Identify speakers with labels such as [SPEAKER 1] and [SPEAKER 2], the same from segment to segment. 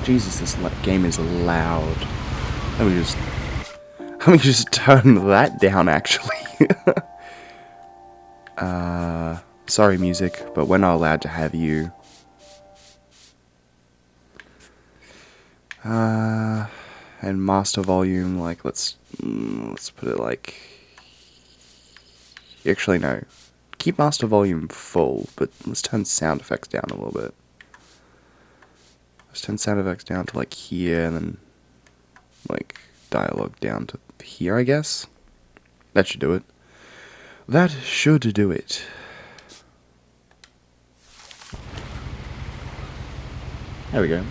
[SPEAKER 1] Jesus, this game is loud. Let me just turn that down, actually. Sorry, music, but we're not allowed to have you. And master volume, like, let's put it like... Actually, no. Keep master volume full, but let's turn sound effects down a little bit. Let's turn sound effects down to, like, here, and then, like, dialogue down to here, I guess? That should do it. That should do it. There we go.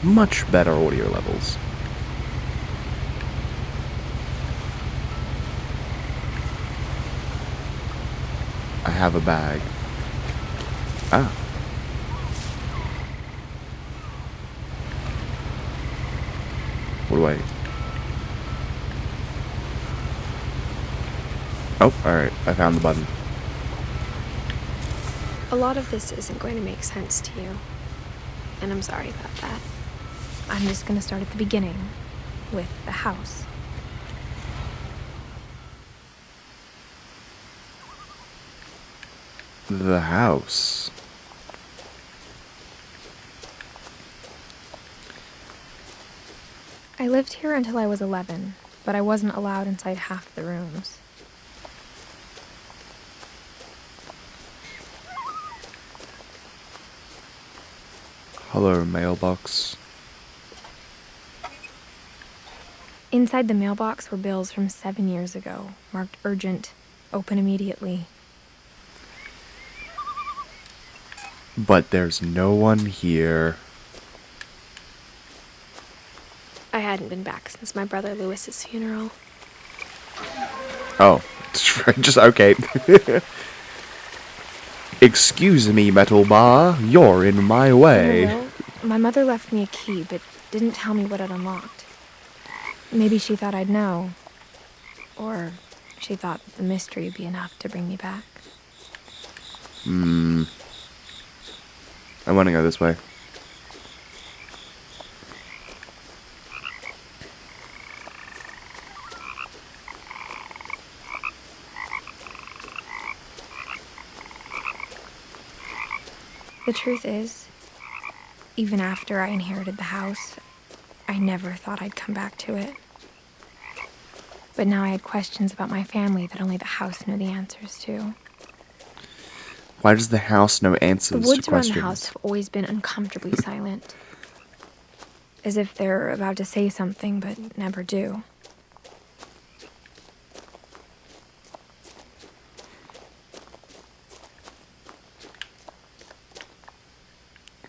[SPEAKER 1] Much better audio levels. I have a bag. Ah. What do I... Oh, alright. I found the button.
[SPEAKER 2] A lot of this isn't going to make sense to you. And I'm sorry about that. I'm just going to start at the beginning, with the house.
[SPEAKER 1] The house.
[SPEAKER 2] I lived here until I was 11, but I wasn't allowed inside half the rooms.
[SPEAKER 1] Hello, mailbox.
[SPEAKER 2] Inside the mailbox were bills from 7 years ago, marked urgent, open immediately.
[SPEAKER 1] But there's no one here.
[SPEAKER 2] I hadn't been back since my brother Lewis's funeral.
[SPEAKER 1] Oh, just okay. Excuse me, Metal Bar, you're in my way.
[SPEAKER 2] Well, my mother left me a key, but didn't tell me what it unlocked. Maybe she thought I'd know. Or she thought that the mystery would be enough to bring me back.
[SPEAKER 1] I want to go this way.
[SPEAKER 2] The truth is, even after I inherited the house, I never thought I'd come back to it. But now I had questions about my family that only the house knew the answers to.
[SPEAKER 1] Why does the house know answers
[SPEAKER 2] The woods
[SPEAKER 1] to
[SPEAKER 2] around
[SPEAKER 1] questions?
[SPEAKER 2] the house have always been uncomfortably silent. As if they're about to say something, but never do.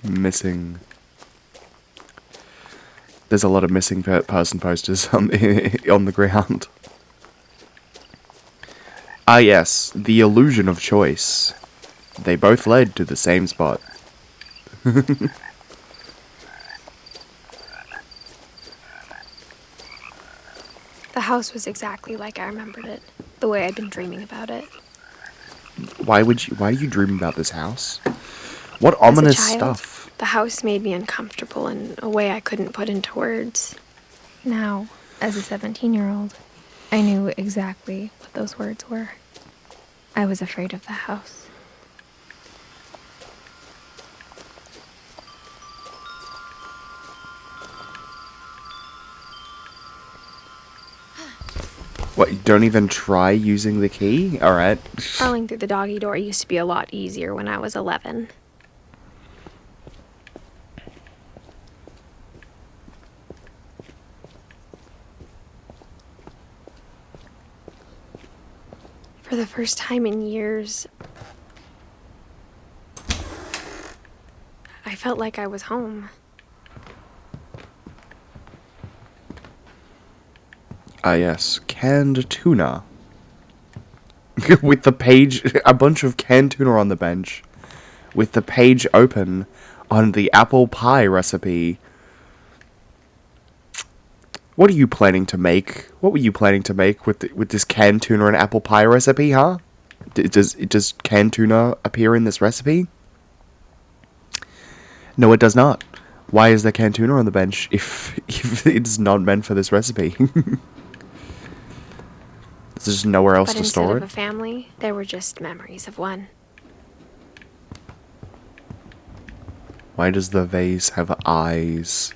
[SPEAKER 1] Missing. There's a lot of missing person posters on the ground. Ah yes, the illusion of choice. They both led to the same spot.
[SPEAKER 2] The house was exactly like I remembered it, the way I'd been dreaming about it.
[SPEAKER 1] Why do you dream about this house? What ominous
[SPEAKER 2] As a child,
[SPEAKER 1] stuff.
[SPEAKER 2] The house made me uncomfortable in a way I couldn't put into words. Now, as a 17-year-old, I knew exactly what those words were. I was afraid of the house.
[SPEAKER 1] What, you don't even try using the key? Alright.
[SPEAKER 2] Crawling through the doggy door used to be a lot easier when I was 11. For the first time in years, I felt like I was home.
[SPEAKER 1] Ah yes, canned tuna. With the page, a bunch of canned tuna on the bench. With the page open on the apple pie recipe. What are you planning to make? What were you planning to make with this canned tuna and apple pie recipe, huh? Does canned tuna appear in this recipe? No, it does not. Why is there canned tuna on the bench if it's not meant for this recipe? There's just nowhere else
[SPEAKER 2] But
[SPEAKER 1] to
[SPEAKER 2] instead
[SPEAKER 1] store
[SPEAKER 2] of
[SPEAKER 1] it.
[SPEAKER 2] a family, there were just memories of one.
[SPEAKER 1] Why does the vase have eyes?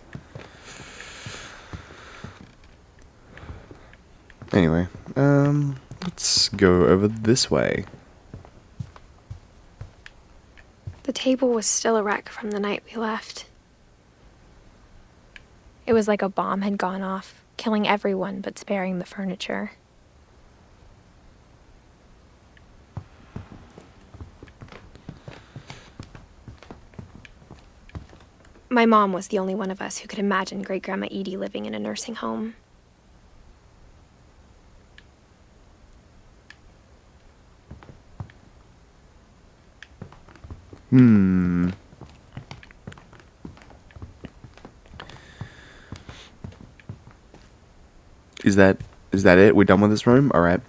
[SPEAKER 1] Anyway, let's go over this way.
[SPEAKER 2] The table was still a wreck from the night we left. It was like a bomb had gone off, killing everyone but sparing the furniture. My mom was the only one of us who could imagine Great Grandma Edie living in a nursing home. Is that it? We're done with this room? Alright.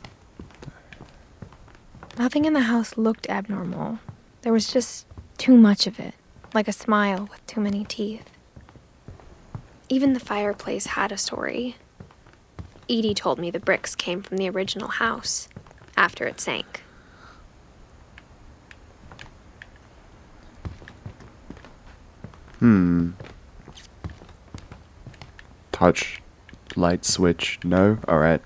[SPEAKER 2] Nothing in the house looked abnormal. There was just too much of it, like a smile with too many teeth. Even the fireplace had a story. Edie told me the bricks came from the original house, after it sank.
[SPEAKER 1] Touch. Light switch. No? Alright.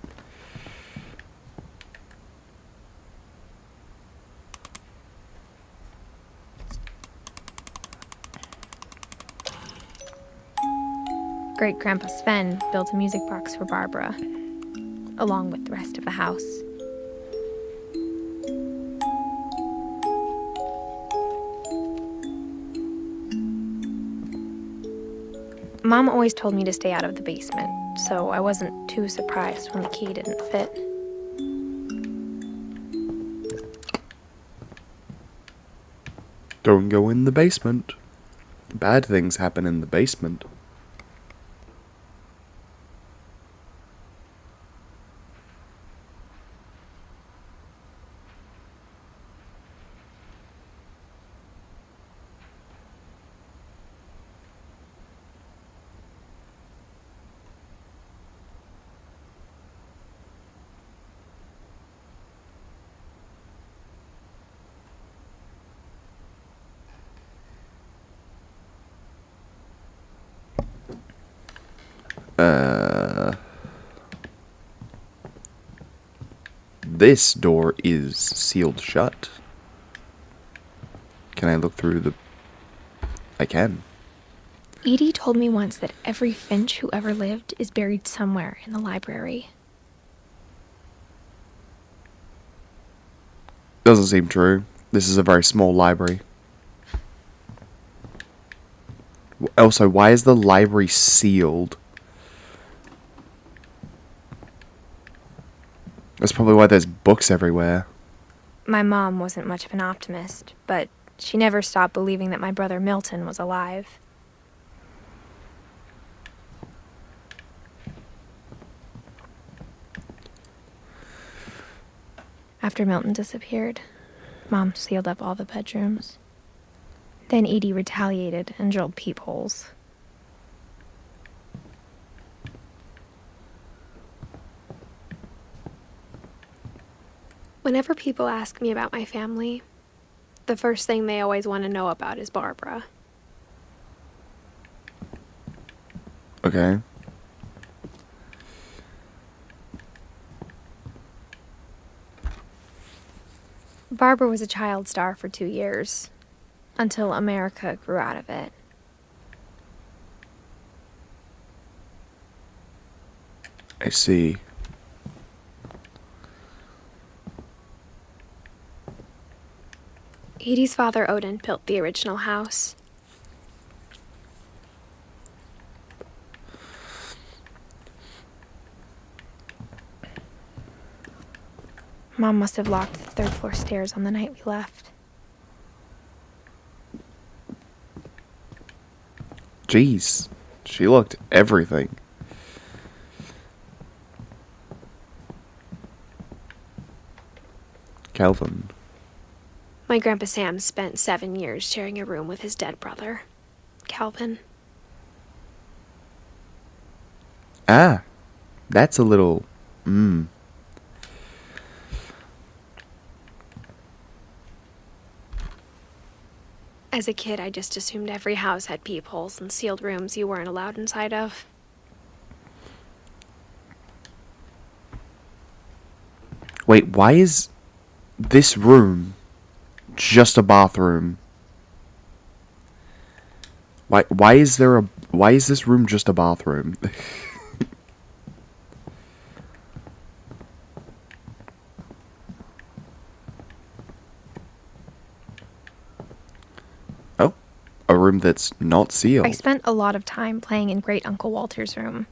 [SPEAKER 2] Great Grandpa Sven built a music box for Barbara, along with the rest of the house. Mom always told me to stay out of the basement, so I wasn't too surprised when the key didn't fit.
[SPEAKER 1] Don't go in the basement. Bad things happen in the basement. This door is sealed shut. Can I look through the... I can.
[SPEAKER 2] Edie told me once that every Finch who ever lived is buried somewhere in the library.
[SPEAKER 1] Doesn't seem true. This is a very small library. Also, why is the library sealed? That's probably why there's books everywhere.
[SPEAKER 2] My mom wasn't much of an optimist, but she never stopped believing that my brother Milton was alive. After Milton disappeared, Mom sealed up all the bedrooms. Then Edie retaliated and drilled peepholes. Whenever people ask me about my family, the first thing they always want to know about is Barbara.
[SPEAKER 1] Okay.
[SPEAKER 2] Barbara was a child star for 2 years, until America grew out of it.
[SPEAKER 1] I see.
[SPEAKER 2] Edie's father, Odin, built the original house. Mom must have locked the third floor stairs on the night we left.
[SPEAKER 1] Jeez. She looked everything. Calvin.
[SPEAKER 2] My Grandpa Sam spent 7 years sharing a room with his dead brother, Calvin.
[SPEAKER 1] Ah, that's a little... Mmm.
[SPEAKER 3] As a kid, I just assumed every house had peepholes and sealed rooms you weren't allowed inside of.
[SPEAKER 1] Wait, why is this room just a bathroom? Why is this room just a bathroom? Oh, a room that's not sealed.
[SPEAKER 2] I spent a lot of time playing in Great Uncle Walter's room.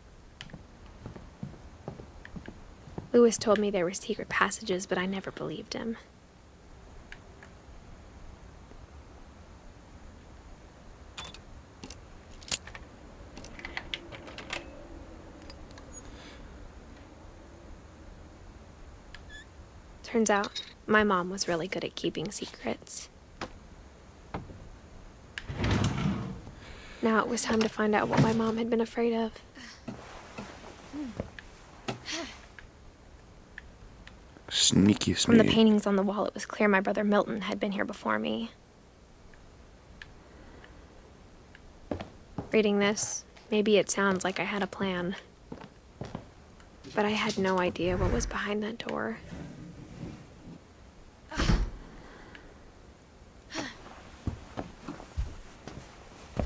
[SPEAKER 3] Lewis told me there were secret passages, but I never believed him. Turns out, my mom was really good at keeping secrets. Now it was time to find out what my mom had been afraid of.
[SPEAKER 1] Sneaky
[SPEAKER 2] From the
[SPEAKER 1] sneaky.
[SPEAKER 2] paintings on the wall, it was clear my brother Milton had been here before me.
[SPEAKER 3] Reading this, maybe it sounds like I had a plan. But I had no idea what was behind that door.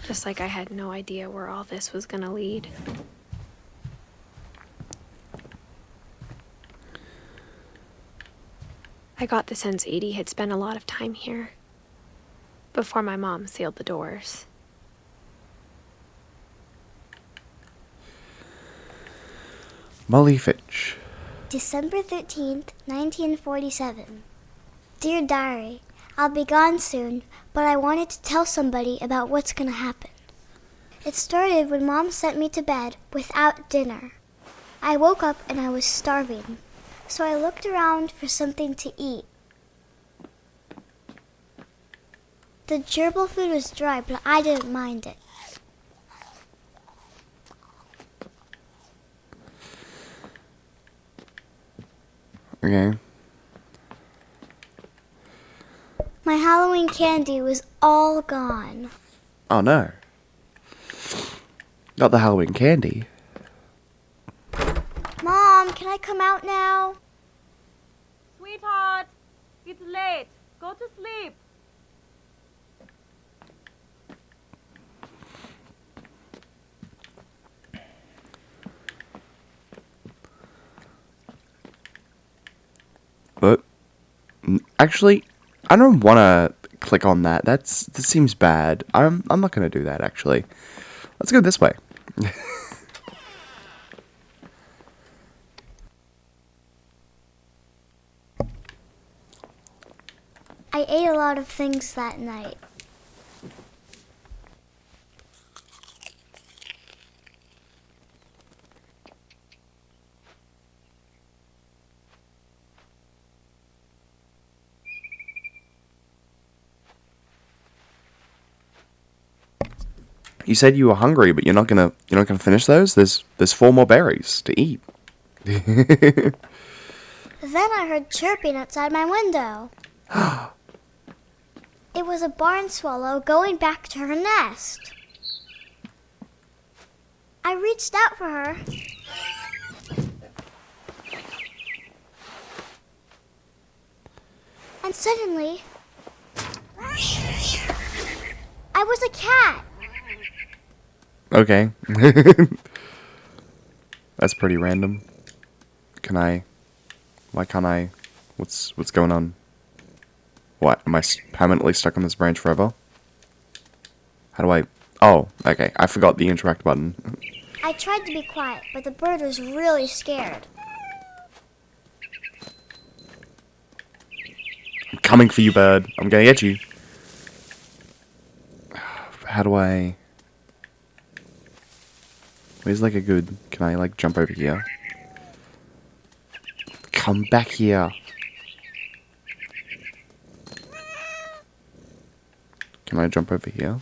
[SPEAKER 3] Just like I had no idea where all this was gonna lead. I got the sense Edie had spent a lot of time here, before my mom sealed the doors.
[SPEAKER 1] Molly Fitch.
[SPEAKER 4] December 13th, 1947. Dear Diary, I'll be gone soon, but I wanted to tell somebody about what's gonna happen. It started when Mom sent me to bed without dinner. I woke up and I was starving, so I looked around for something to eat. The gerbil food was dry, but I didn't mind it.
[SPEAKER 1] Okay.
[SPEAKER 4] My Halloween candy was all gone.
[SPEAKER 1] Oh no. Not the Halloween candy.
[SPEAKER 4] Mom, can I come out now?
[SPEAKER 5] Sweetheart, it's late. Go to sleep.
[SPEAKER 1] But actually, I don't want to click on that. That seems bad. I'm not gonna do that actually. Let's go this way.
[SPEAKER 4] I ate a lot of things that night.
[SPEAKER 1] You said you were hungry, but you're not gonna finish those. There's 4 more berries to eat.
[SPEAKER 4] Then I heard chirping outside my window. It was a barn swallow going back to her nest. I reached out for her. And suddenly, I was a cat.
[SPEAKER 1] Okay. That's pretty random. Why can't I? What's going on? What? Am I permanently stuck on this branch forever? How do I... Oh, okay. I forgot the interact button.
[SPEAKER 4] I tried to be quiet, but the bird was really scared.
[SPEAKER 1] I'm coming for you, bird. I'm gonna get you. How do I... Where's like a good... Can I like jump over here? Come back here. Can I jump over here?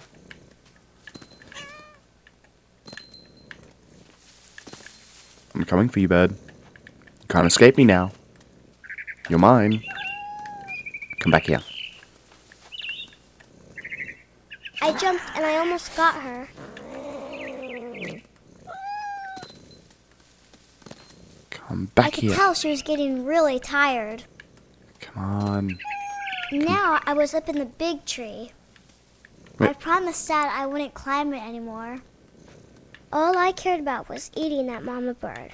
[SPEAKER 1] I'm coming for you, bird. You can't escape me now. You're mine. Come back here.
[SPEAKER 4] I jumped and I almost got her.
[SPEAKER 1] Come
[SPEAKER 4] I
[SPEAKER 1] back
[SPEAKER 4] could
[SPEAKER 1] here.
[SPEAKER 4] tell she was getting really tired.
[SPEAKER 1] Come on.
[SPEAKER 4] Now I was up in the big tree. I
[SPEAKER 1] Wait.
[SPEAKER 4] promised Dad I wouldn't climb it anymore. All I cared about was eating that mama bird.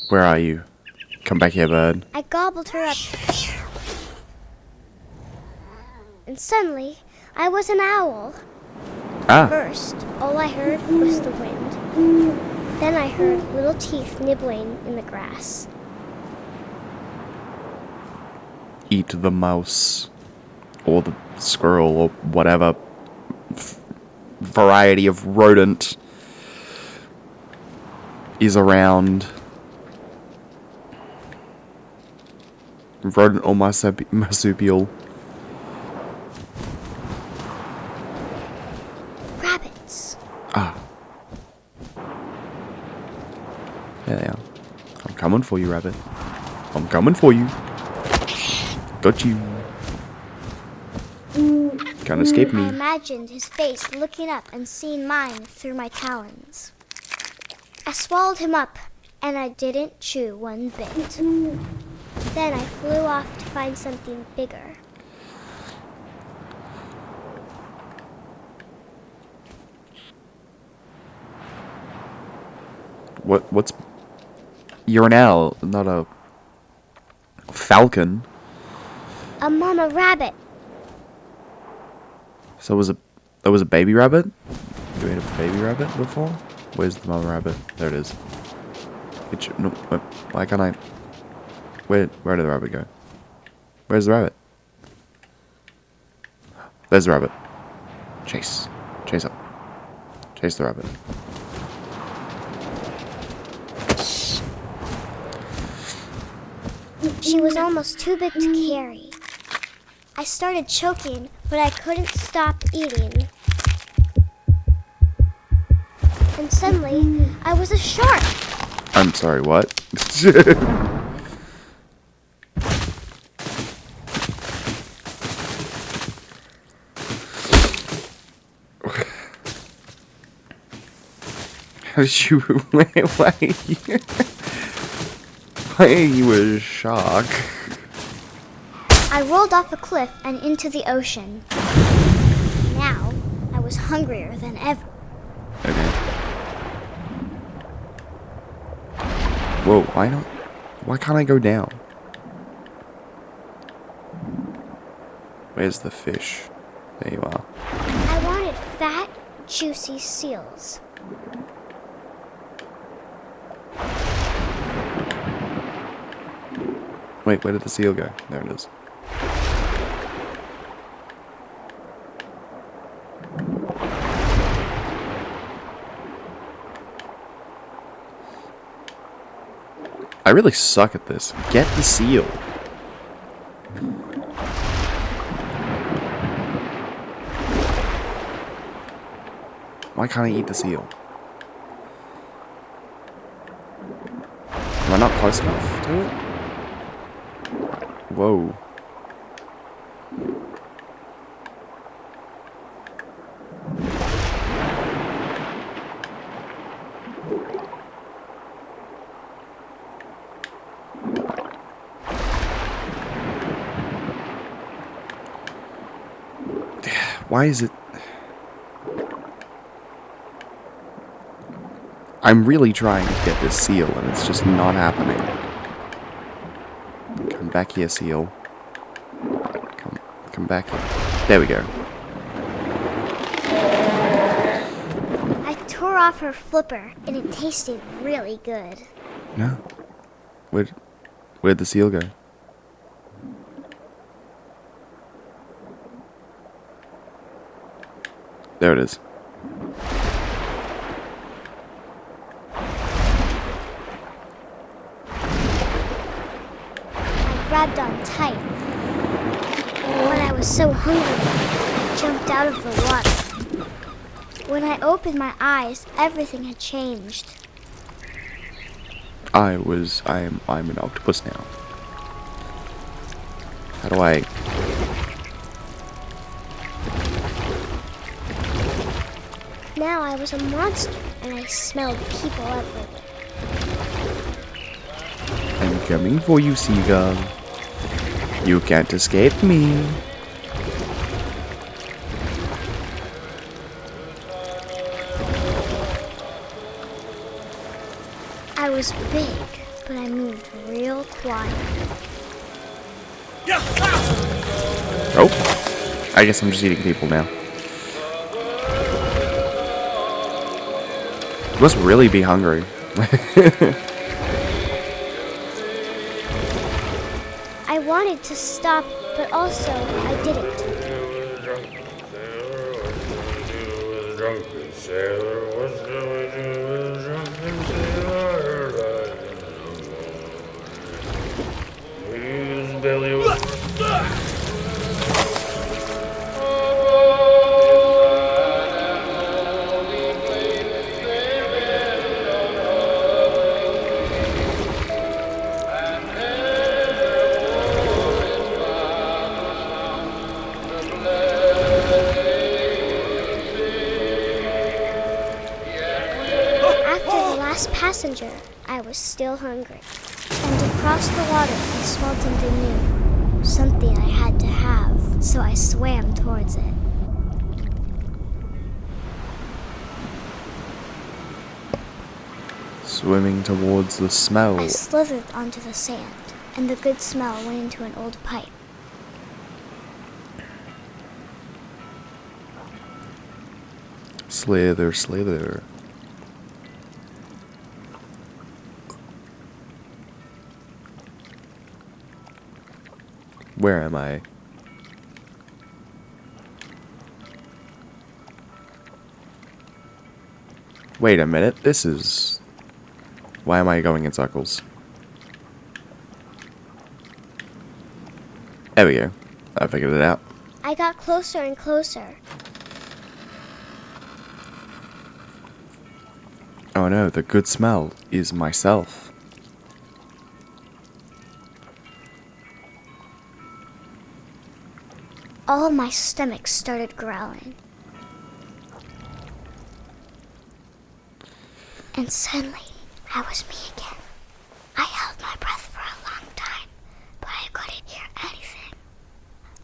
[SPEAKER 1] Where are you? Come back here, bird.
[SPEAKER 4] I gobbled her up. And suddenly, I was an owl.
[SPEAKER 1] Ah,
[SPEAKER 4] First, all I heard was the wind. Then I heard little teeth nibbling in the grass.
[SPEAKER 1] eat the mouse. Or the squirrel, or whatever variety of rodent is around. Rodent or marsupial.
[SPEAKER 4] Rabbits.
[SPEAKER 1] Ah. There they are. I'm coming for you, rabbit. I'm coming for you. Got you. Can't escape
[SPEAKER 4] I
[SPEAKER 1] me.
[SPEAKER 4] imagined his face looking up and seeing mine through my talons. I swallowed him up, and I didn't chew one bit. Then I flew off to find something bigger.
[SPEAKER 1] What's... You're an owl, not a... falcon.
[SPEAKER 4] A mama rabbit.
[SPEAKER 1] So there was a baby rabbit? You ate a baby rabbit before? Where's the mother rabbit? There it is. No, why can't I... Where did the rabbit go? Where's the rabbit? There's the rabbit. Chase. Chase up. Chase the rabbit.
[SPEAKER 4] She was almost too big to carry. I started choking, but I couldn't stop eating. And suddenly, I was a shark.
[SPEAKER 1] I'm sorry, what? How did you... Why are you a shark?
[SPEAKER 4] I rolled off a cliff and into the ocean. Now, I was hungrier than ever.
[SPEAKER 1] Okay. Whoa, why can't I go down? Where's the fish? There you are.
[SPEAKER 4] I wanted fat, juicy seals.
[SPEAKER 1] Wait, where did the seal go? There it is. I really suck at this. Get the seal. Why can't I eat the seal? Am I not close enough to it? Whoa. Why is it... I'm really trying to get this seal and it's just not happening. Come back here, seal. Come back here. There we go.
[SPEAKER 4] I tore off her flipper, and it tasted really good.
[SPEAKER 1] No. Where'd the seal go? There it is.
[SPEAKER 4] I grabbed on tight. When I was so hungry, I jumped out of the water. When I opened my eyes, everything had changed.
[SPEAKER 1] I'm an octopus now. How do I...
[SPEAKER 4] Now I was a monster, and I smelled people everywhere.
[SPEAKER 1] I'm coming for you, seagull. You can't escape me.
[SPEAKER 4] I was big, but I moved real quiet.
[SPEAKER 1] Oh, I guess I'm just eating people now. You must really be hungry.
[SPEAKER 4] I wanted to stop, but also I didn't. Passenger, I was still hungry. And across the water, I smelled something new. Something I had to have, so I swam towards it.
[SPEAKER 1] Swimming towards the smell.
[SPEAKER 4] I slithered onto the sand, and the good smell went into an old pipe.
[SPEAKER 1] Slither, slither. Where am I? Wait a minute, this is... Why am I going in circles? There we go. I figured it out.
[SPEAKER 4] I got closer and closer.
[SPEAKER 1] Oh no, the good smell is myself.
[SPEAKER 4] All my stomach started growling. And suddenly, I was me again. I held my breath for a long time, but I couldn't hear anything.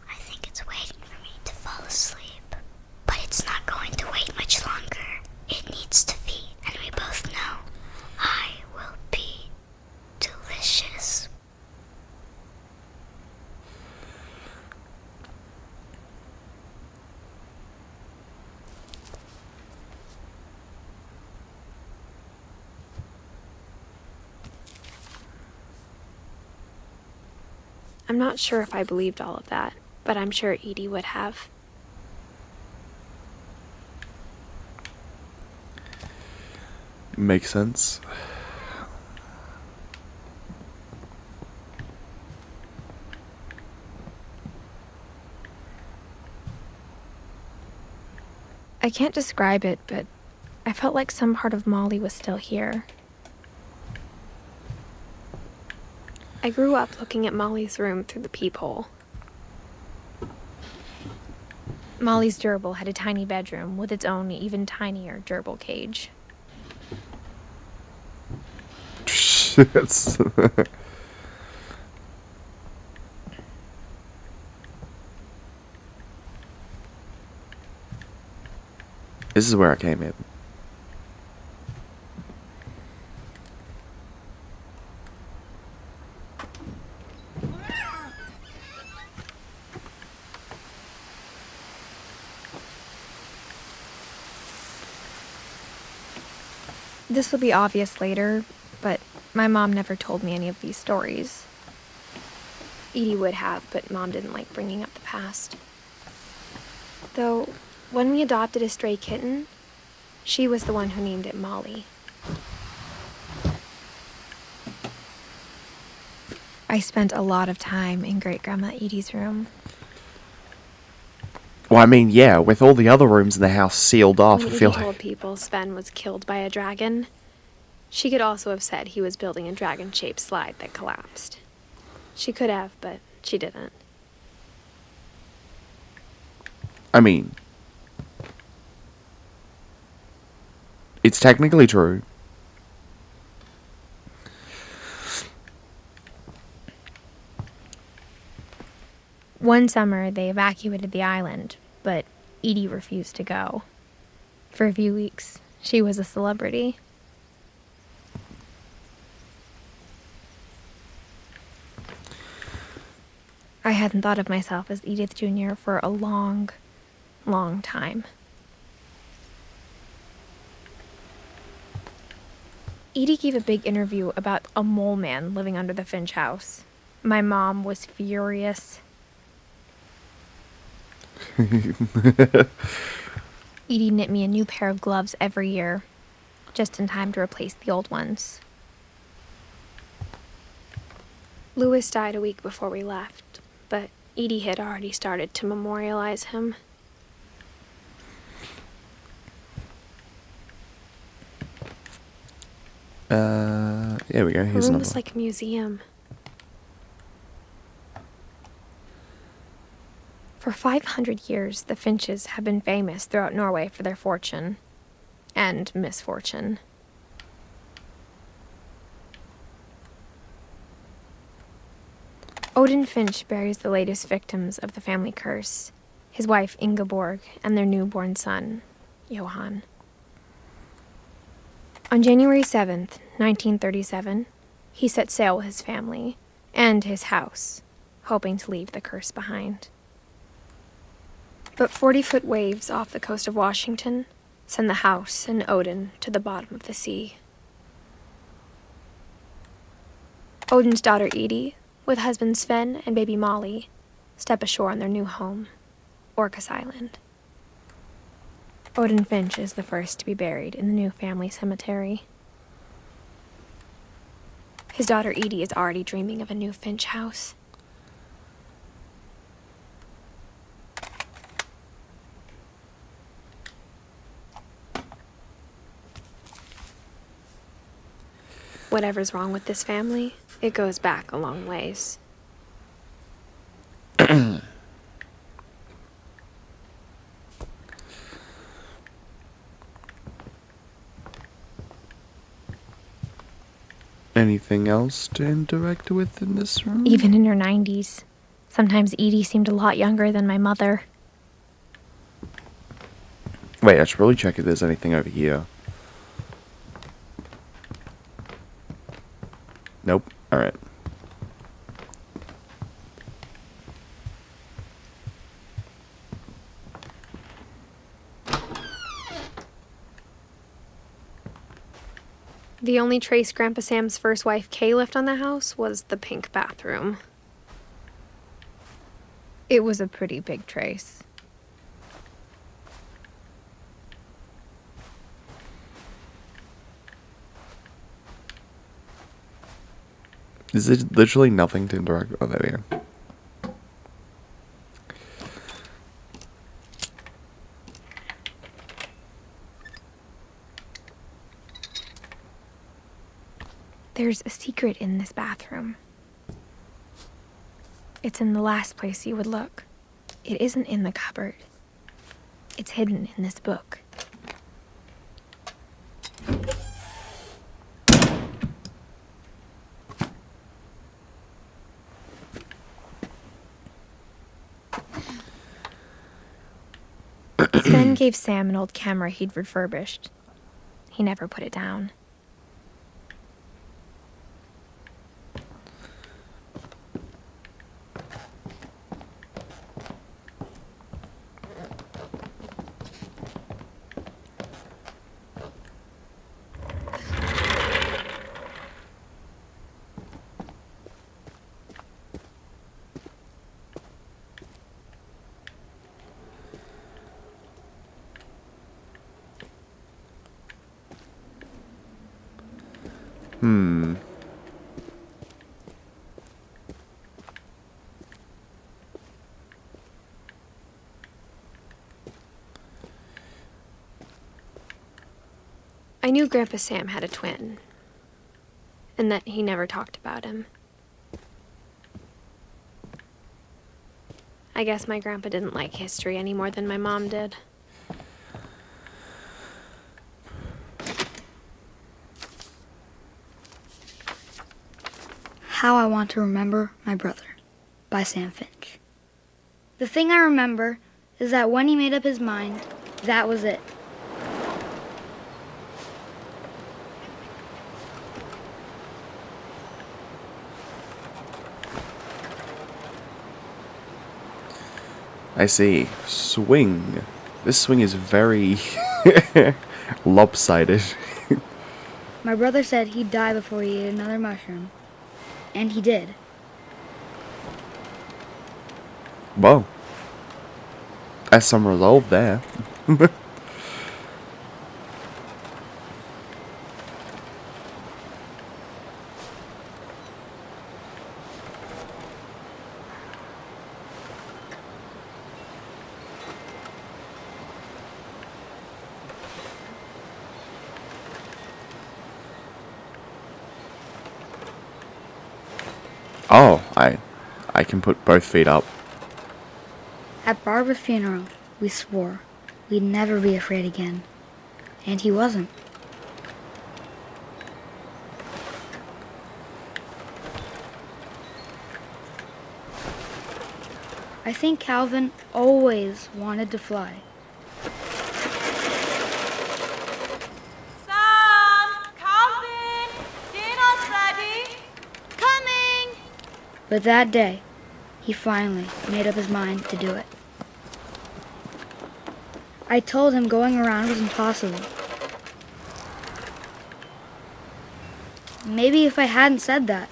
[SPEAKER 4] I think it's waiting for me to fall asleep. But it's not going to wait much longer. It needs to feed, and we both know I will be delicious.
[SPEAKER 3] I'm not sure if I believed all of that, but I'm sure Edie would have.
[SPEAKER 1] Makes sense.
[SPEAKER 2] I can't describe it, but I felt like some part of Molly was still here.
[SPEAKER 3] I grew up looking at Molly's room through the peephole.
[SPEAKER 2] Molly's gerbil had a tiny bedroom with its own even tinier gerbil cage.
[SPEAKER 1] Shit. This is where I came in.
[SPEAKER 2] This will be obvious later, but my mom never told me any of these stories.
[SPEAKER 3] Edie would have, but Mom didn't like bringing up the past. Though, when we adopted a stray kitten, she was the one who named it Molly.
[SPEAKER 2] I spent a lot of time in Great-Grandma Edie's room.
[SPEAKER 1] Well, I mean, yeah, with all the other rooms in the house sealed off,
[SPEAKER 3] When
[SPEAKER 1] I
[SPEAKER 3] Edie
[SPEAKER 1] feel
[SPEAKER 3] told
[SPEAKER 1] like...
[SPEAKER 3] people Sven was killed by a dragon, she could also have said he was building a dragon-shaped slide that collapsed. She could have, but she didn't.
[SPEAKER 1] I mean... It's technically true.
[SPEAKER 2] One summer, they evacuated the island, but Edie refused to go. For a few weeks, she was a celebrity. I hadn't thought of myself as Edith Jr. for a long, long time. Edie gave a big interview about a mole man living under the Finch house. My mom was furious. Edie knit me a new pair of gloves every year, just in time to replace the old ones.
[SPEAKER 3] Louis died a week before we left, but Edie had already started to memorialize him.
[SPEAKER 1] Here we go,
[SPEAKER 3] Her
[SPEAKER 1] here's
[SPEAKER 3] room
[SPEAKER 1] another
[SPEAKER 3] was
[SPEAKER 1] one.
[SPEAKER 3] like a museum.
[SPEAKER 2] For 500 years, the Finches have been famous throughout Norway for their fortune and misfortune. Odin Finch buries the latest victims of the family curse, his wife Ingeborg and their newborn son, Johan. On January 7th, 1937, he set sail with his family and his house, hoping to leave the curse behind. But 40-foot waves off the coast of Washington send the house and Odin to the bottom of the sea. Odin's daughter Edie, with husband Sven and baby Molly, step ashore on their new home, Orcas Island. Odin Finch is the first to be buried in the new family cemetery. His daughter Edie is already dreaming of a new Finch house. Whatever's wrong with this family, it goes back a long ways.
[SPEAKER 1] Anything else to interact with in this room?
[SPEAKER 2] Even in her 90s, sometimes Edie seemed a lot younger than my mother.
[SPEAKER 1] Wait, I should probably check if there's anything over here. Nope. Alright.
[SPEAKER 3] The only trace Grandpa Sam's first wife Kay left on the house was the pink bathroom.
[SPEAKER 2] It was a pretty big trace.
[SPEAKER 1] Is there literally nothing to interact with? Oh, there we go.
[SPEAKER 2] There's a secret in this bathroom. It's in the last place you would look. It isn't in the cupboard. It's hidden in this book. Sven gave Sam an old camera he'd refurbished. He never put it down.
[SPEAKER 3] I knew Grandpa Sam had a twin, and that he never talked about him. I guess my grandpa didn't like history any more than my mom did.
[SPEAKER 6] How I Want to Remember My Brother by Sam Finch. The thing I remember is that when he made up his mind, that was it.
[SPEAKER 1] I see. Swing. This swing is very lopsided.
[SPEAKER 6] My brother said he'd die before he ate another mushroom. And he did.
[SPEAKER 1] Whoa. That's some resolve there. Oh, I can put both feet up.
[SPEAKER 6] At Barbara's funeral, we swore we'd never be afraid again. And he wasn't. I think Calvin always wanted to fly.
[SPEAKER 5] Sam! Calvin! Dinner's ready! Coming!
[SPEAKER 6] But that day, he finally made up his mind to do it. I told him going around was impossible. Maybe if I hadn't said that,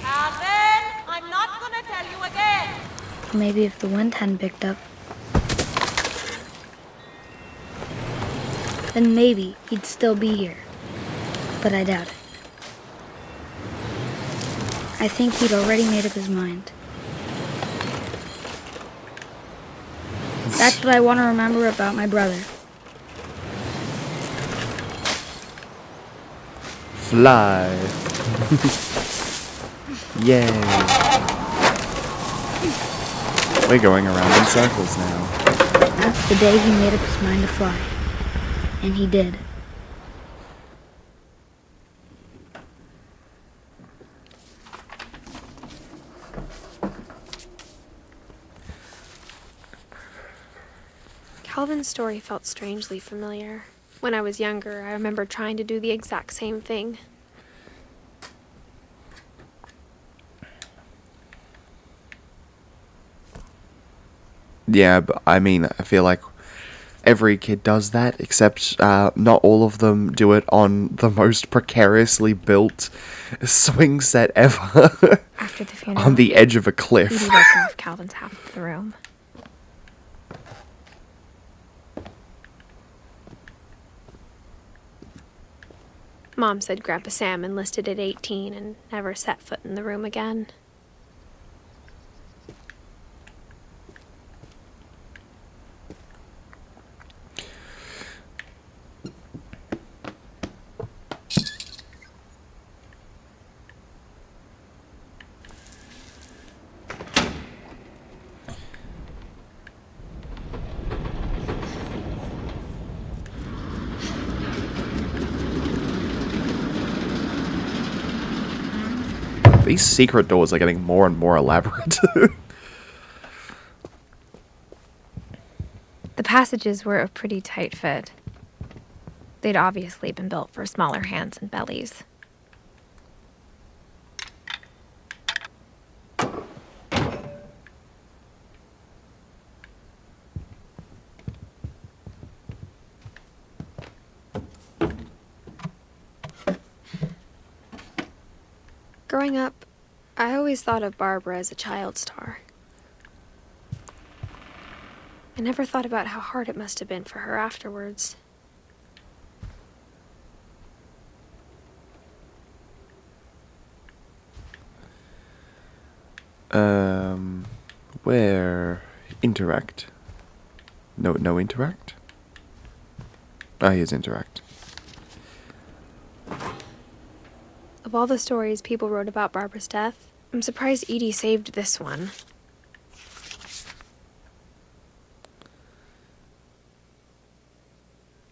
[SPEAKER 5] Calvin! I'm not gonna tell you again!
[SPEAKER 6] or maybe if the wind hadn't picked up, then maybe he'd still be here. But I doubt it. I think he'd already made up his mind. That's what I want to remember about my brother.
[SPEAKER 1] Fly. Yay. We're going around in circles now.
[SPEAKER 6] That's the day he made up his mind to fly. And he did.
[SPEAKER 3] Calvin's story felt strangely familiar. When I was younger, I remember trying to do the exact same thing.
[SPEAKER 1] Yeah, but I mean, I feel like every kid does that, except not all of them do it on the most precariously built swing set ever.
[SPEAKER 2] After the funeral,
[SPEAKER 1] On the edge of a
[SPEAKER 2] Edie
[SPEAKER 1] cliff.
[SPEAKER 2] broke off Calvin's half of the room.
[SPEAKER 3] Mom said Grandpa Sam enlisted at 18 and never set foot in the room again.
[SPEAKER 1] These secret doors are getting more and more elaborate.
[SPEAKER 2] The passages were a pretty tight fit. They'd obviously been built for smaller hands and bellies.
[SPEAKER 3] Growing up, I always thought of Barbara as a child star. I never thought about how hard it must have been for her afterwards.
[SPEAKER 1] Where? Interact. No interact? Oh, here's interact.
[SPEAKER 3] Of all the stories people wrote about Barbara's death, I'm surprised Edie saved this one.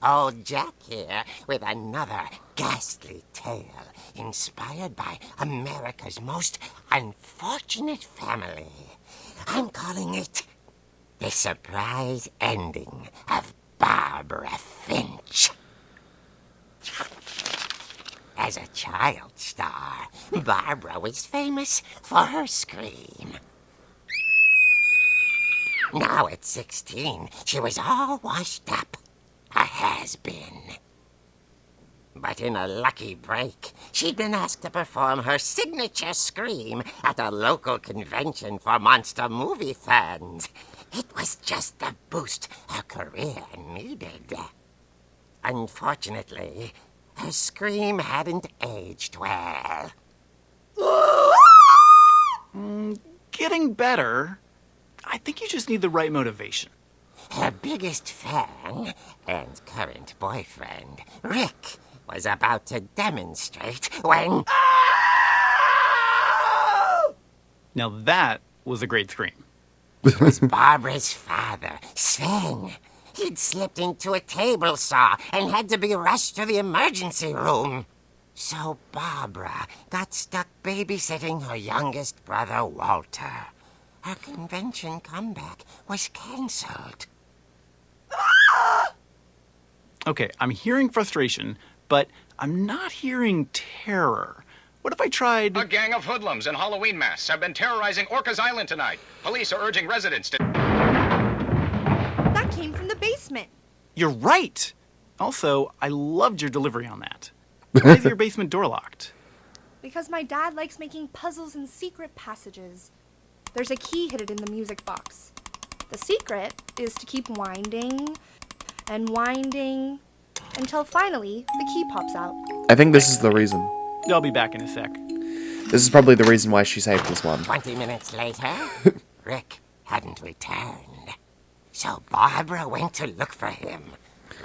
[SPEAKER 7] Old Jack here with another ghastly tale inspired by America's most unfortunate family. I'm calling it The Surprise Ending of Barbara Finch. As a child star, Barbara was famous for her scream. Now at 16, she was all washed up. A has-been. But in a lucky break, she'd been asked to perform her signature scream at a local convention for monster movie fans. It was just the boost her career needed. Unfortunately, her scream hadn't aged well.
[SPEAKER 8] Getting better. I think you just need the right motivation.
[SPEAKER 7] Her biggest fan and current boyfriend, Rick, was about to demonstrate when...
[SPEAKER 8] Now that was a great scream.
[SPEAKER 7] It was Barbara's father, Sven. He'd slipped into a table saw and had to be rushed to the emergency room. So Barbara got stuck babysitting her youngest brother, Walter. Her convention comeback was cancelled.
[SPEAKER 8] Okay, I'm hearing frustration, but I'm not hearing terror. What if I tried...
[SPEAKER 9] A gang of hoodlums in Halloween masks have been terrorizing Orcas Island tonight. Police are urging residents to...
[SPEAKER 5] That came from the basement.
[SPEAKER 8] You're right! Also, I loved your delivery on that. Why is your basement door locked?
[SPEAKER 5] Because my dad likes making puzzles and secret passages. There's a key hidden in the music box. The secret is to keep winding and winding until finally the key pops out.
[SPEAKER 1] I think this is the reason.
[SPEAKER 8] I'll be back in a sec.
[SPEAKER 1] This is probably the reason why she saved this one.
[SPEAKER 7] 20 minutes later, Rick hadn't returned. So Barbara went to look for him,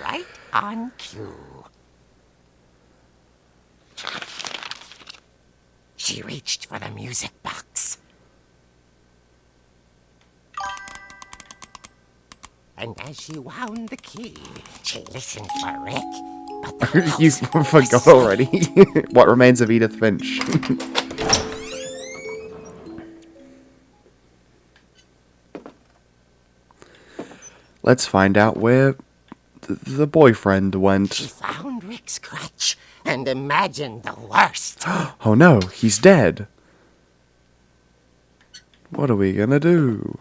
[SPEAKER 7] right on cue. She reached for the music box. And as she wound the key, she listened for Rick. But the
[SPEAKER 1] You
[SPEAKER 7] house was
[SPEAKER 1] forgot
[SPEAKER 7] silent.
[SPEAKER 1] already. What remains of Edith Finch? Let's find out where the boyfriend
[SPEAKER 7] She
[SPEAKER 1] went.
[SPEAKER 7] found Rick's crutch and imagined the worst.
[SPEAKER 1] Oh no, he's dead. What are we gonna do?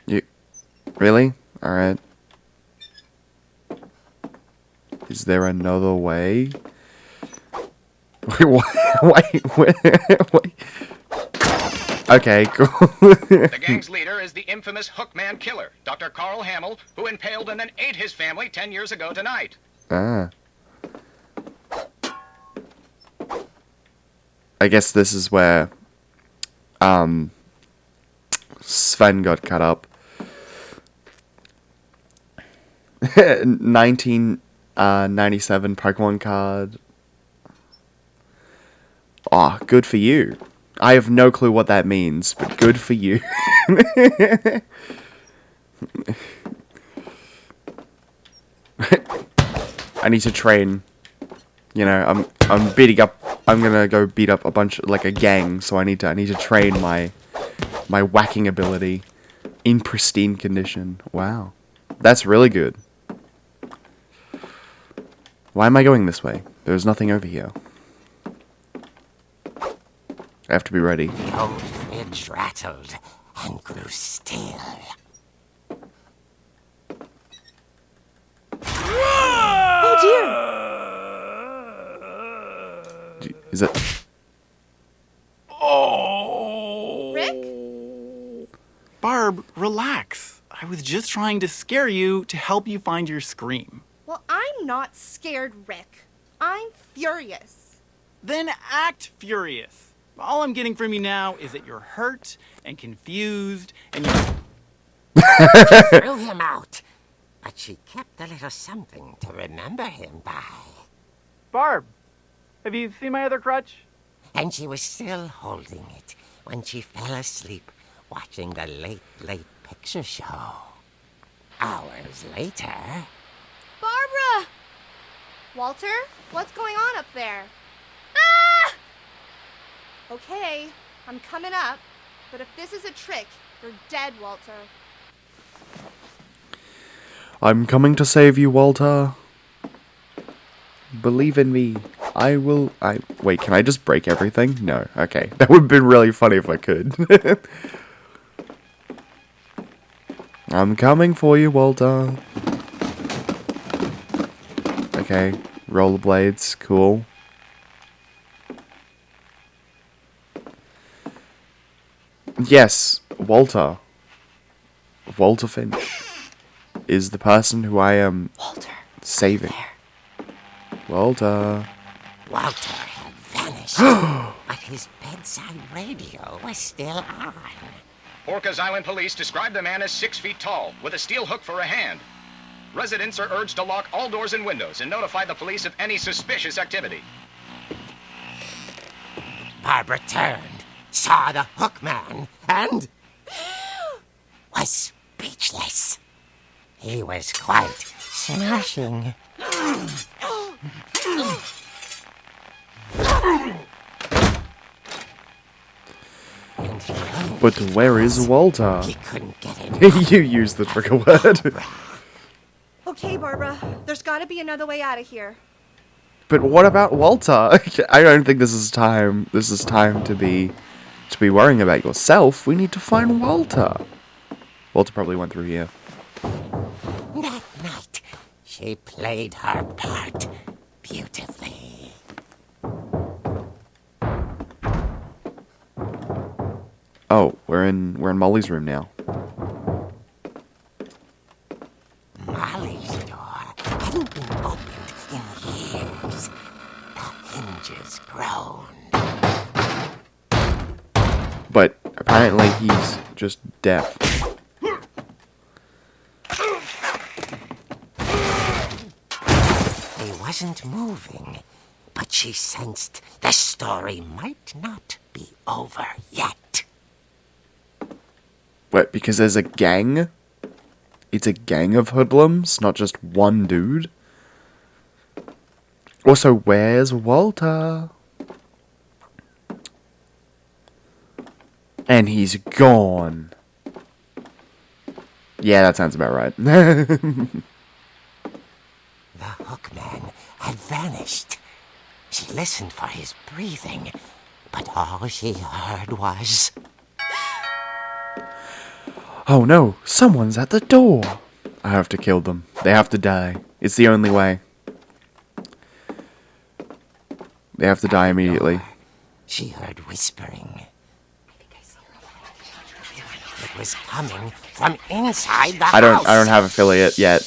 [SPEAKER 1] You really? Alright. Is there another way? Wait, what? Wait. Okay, cool.
[SPEAKER 9] The gang's leader is the infamous Hookman Killer, Dr. Carl Hamill, who impaled and then ate his family 10 years ago tonight.
[SPEAKER 1] Ah. I guess this is where Sven got cut up. 1997 Pokemon card. Oh, good for you. I have no clue what that means, but good for you. I need to train. You know, I'm beating up. I'm gonna go beat up a bunch, like a gang. So I need to train my whacking ability in pristine condition. Wow, that's really good. Why am I going this way? There's nothing over here. I have to be ready.
[SPEAKER 7] The old fridge rattled and grew still.
[SPEAKER 5] Oh dear!
[SPEAKER 1] Is it?
[SPEAKER 5] Rick?
[SPEAKER 8] Barb, relax. I was just trying to scare you to help you find your scream.
[SPEAKER 5] Well, I'm not scared, Rick. I'm furious.
[SPEAKER 8] Then act furious. All I'm getting from you now is that you're hurt and confused and
[SPEAKER 7] Threw him out. But she kept a little something to remember him by.
[SPEAKER 8] Barb, have you seen my other crutch?
[SPEAKER 7] And she was still holding it when she fell asleep watching the late picture show. Hours later...
[SPEAKER 5] Barbara! Walter, what's going on up there? Ah! Okay, I'm coming up, but if this is a trick, you're dead, Walter.
[SPEAKER 1] I'm coming to save you, Walter. Believe in me. Wait, can I just break everything? No. Okay. That would have been really funny if I could. I'm coming for you, Walter. Okay. Rollerblades. Cool. Yes, Walter. Walter Finch is the person who I am saving. Walter.
[SPEAKER 7] Walter had vanished, but his bedside radio was still on.
[SPEAKER 9] Orcas Island police describe the man as 6 feet tall, with a steel hook for a hand. Residents are urged to lock all doors and windows and notify the police of any suspicious activity.
[SPEAKER 7] Barbara turned, saw the hook man, and was speechless. He was quite smashing.
[SPEAKER 1] But where is Walter?
[SPEAKER 7] He couldn't get it.
[SPEAKER 1] You used the trigger word.
[SPEAKER 5] Okay, Barbara, there's gotta be another way out of here.
[SPEAKER 1] But what about Walter? I don't think this is time. This is time to be worrying about yourself. We need to find Walter. Walter probably went through here.
[SPEAKER 7] That night, she played her part beautifully.
[SPEAKER 1] Oh, we're in Molly's room now.
[SPEAKER 7] Molly's door hadn't been opened in years. The hinges groaned.
[SPEAKER 1] But apparently he's just deaf.
[SPEAKER 7] He wasn't moving, but she sensed the story might not be over yet.
[SPEAKER 1] What, because there's a gang? It's a gang of hoodlums, not just one dude? Also, where's Walter? And he's gone. Yeah, that sounds about right.
[SPEAKER 7] The hookman had vanished. She listened for his breathing, but all she heard was...
[SPEAKER 1] Oh no, someone's at the door. I have to kill them. They have to die. It's the only way. They have to die immediately.
[SPEAKER 7] She heard whispering. It was coming from inside the house.
[SPEAKER 1] I don't have affiliate yet.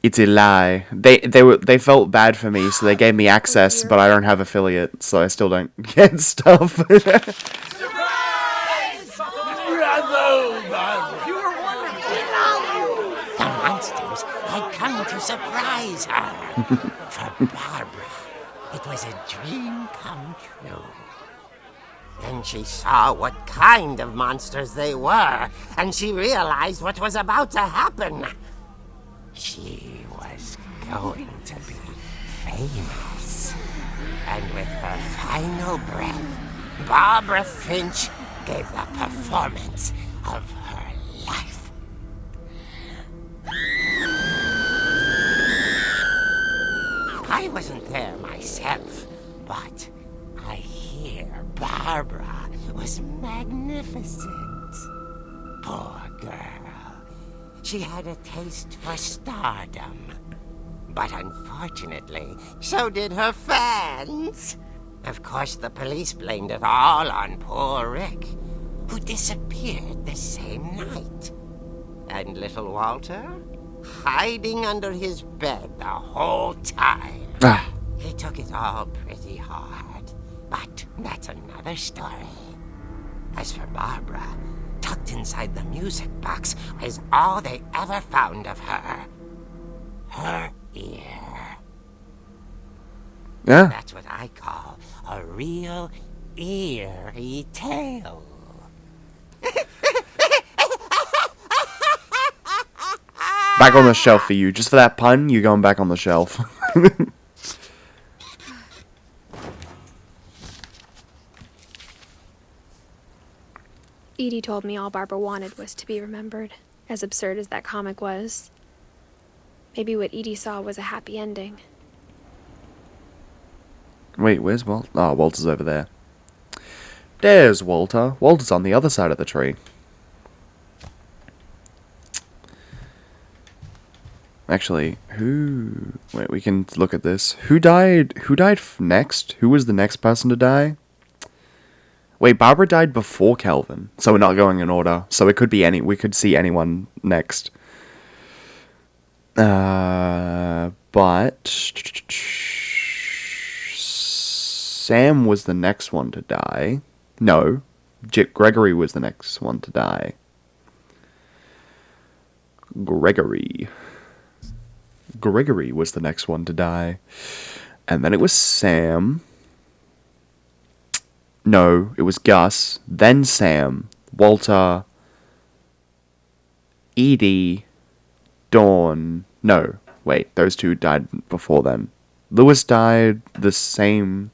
[SPEAKER 1] It's a lie. They felt bad for me, so they gave me access, but I don't have affiliate, so I still don't get stuff.
[SPEAKER 7] The monsters had come to surprise her. For Barbara, it was a dream come true. Then she saw what kind of monsters they were, and she realized what was about to happen. She was going to be famous. And with her final breath, Barbara Finch gave the performance of her life. I wasn't there myself, but I hear Barbara was magnificent. Poor girl. She had a taste for stardom. But unfortunately, so did her fans. Of course, the police blamed it all on poor Rick, who disappeared the same night. And little Walter? hiding under his bed the whole time.
[SPEAKER 1] Ah,
[SPEAKER 7] He took it all pretty hard, but that's another story. As for Barbara, tucked inside the music box was all they ever found of her. Her ear.
[SPEAKER 1] yeah.
[SPEAKER 7] That's what I call a real eerie tale.
[SPEAKER 1] Back on the shelf for you. Just for that pun, you're going back on the shelf.
[SPEAKER 3] Edie told me all Barbara wanted was to be remembered, as absurd as that comic was. Maybe what Edie saw was a happy ending.
[SPEAKER 1] Wait, where's Walt? Oh, Walter's over there. There's Walter. Walter's on the other side of the tree. Actually, who... Wait, we can look at this. Who died next? Who was the next person to die? Wait, Barbara died before Calvin. So we're not going in order. So it could be any... We could see anyone next. But... Sam was the next one to die. No. Gregory was the next one to die. Gregory was the next one to die. And then it was Sam. No, it was Gus. Then Sam. Walter. Edie. Dawn. No, wait, those two died before then. Lewis died the same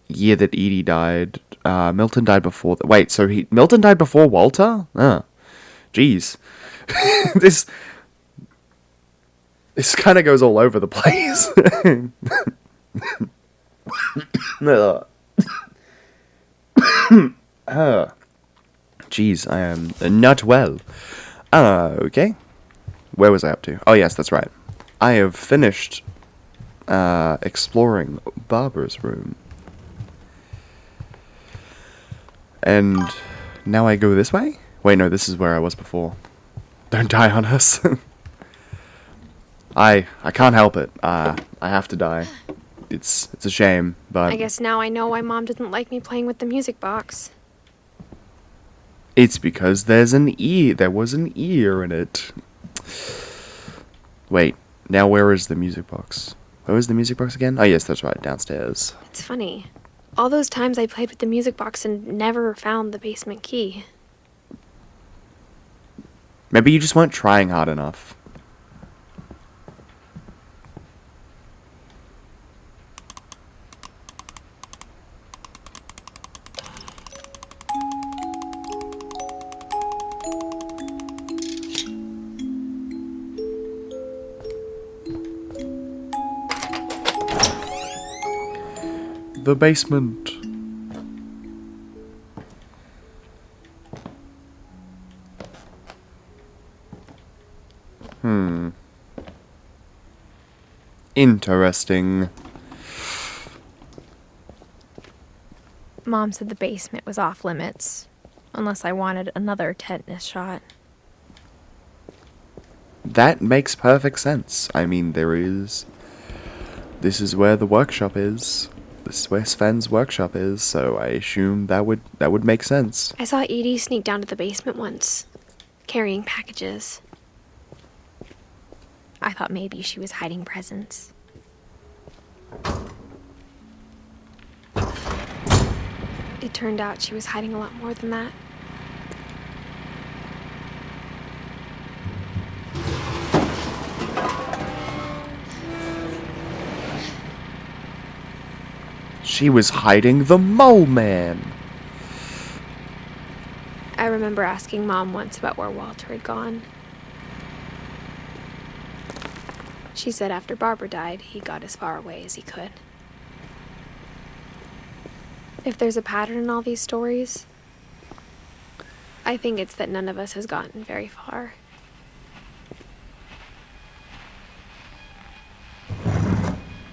[SPEAKER 1] year that Edie died. Milton died before... Wait, so Milton died before Walter? Jeez. This kind of goes all over the place. Jeez, I am not well. Okay. Where was I up to? Oh, yes, that's right. I have finished exploring Barbara's room. And now I go this way? Wait, no, this is where I was before. Don't die on us. I can't help it. I have to die. It's a shame, but...
[SPEAKER 3] I guess now I know why Mom didn't like me playing with the music box.
[SPEAKER 1] It's because there's an ear. There was an ear in it. Wait, now where is the music box? Where was the music box again? Oh, yes, that's right, downstairs.
[SPEAKER 3] It's funny. All those times I played with the music box and never found the basement key.
[SPEAKER 1] Maybe you just weren't trying hard enough. The basement. Interesting.
[SPEAKER 3] Mom said the basement was off limits, unless I wanted another tetanus shot.
[SPEAKER 1] That makes perfect sense. I mean, this is where the workshop is. This is where Sven's workshop is, so I assume that would make sense.
[SPEAKER 3] I saw Edie sneak down to the basement once, carrying packages. I thought maybe she was hiding presents. It turned out she was hiding a lot more than that.
[SPEAKER 1] She was hiding the Mole Man.
[SPEAKER 3] I remember asking Mom once about where Walter had gone. She said after Barbara died, he got as far away as he could. If there's a pattern in all these stories, I think it's that none of us has gotten very far.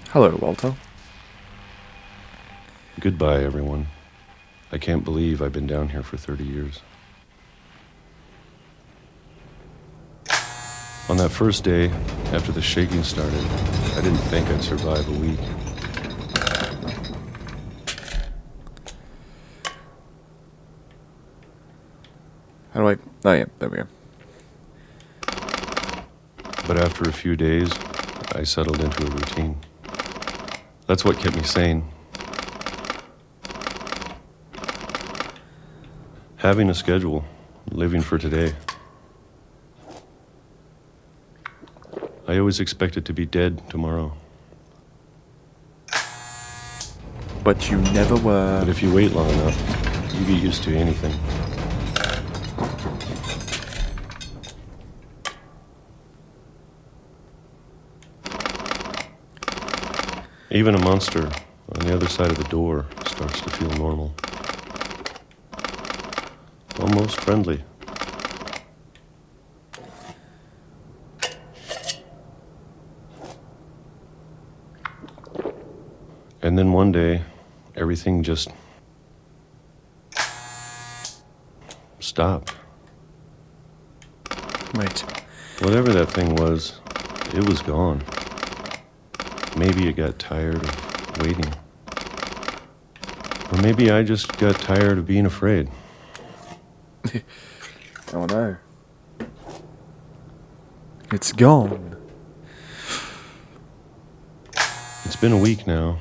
[SPEAKER 1] Hello, Walter.
[SPEAKER 10] Goodbye, everyone. I can't believe I've been down here for 30 years. On that first day, after the shaking started, I didn't think I'd survive a week.
[SPEAKER 1] How do I... Oh, yeah, there we go.
[SPEAKER 10] But after a few days, I settled into a routine. That's what kept me sane. Having a schedule, living for today. I always expected to be dead tomorrow.
[SPEAKER 1] But you never were.
[SPEAKER 10] But if you wait long enough, you get used to anything. Even a monster on the other side of the door starts to feel normal. Almost friendly. And then one day, everything just stopped.
[SPEAKER 1] Wait.
[SPEAKER 10] Whatever that thing was, it was gone. Maybe it got tired of waiting. Or maybe I just got tired of being afraid.
[SPEAKER 1] Oh no. It's gone.
[SPEAKER 10] It's been a week now,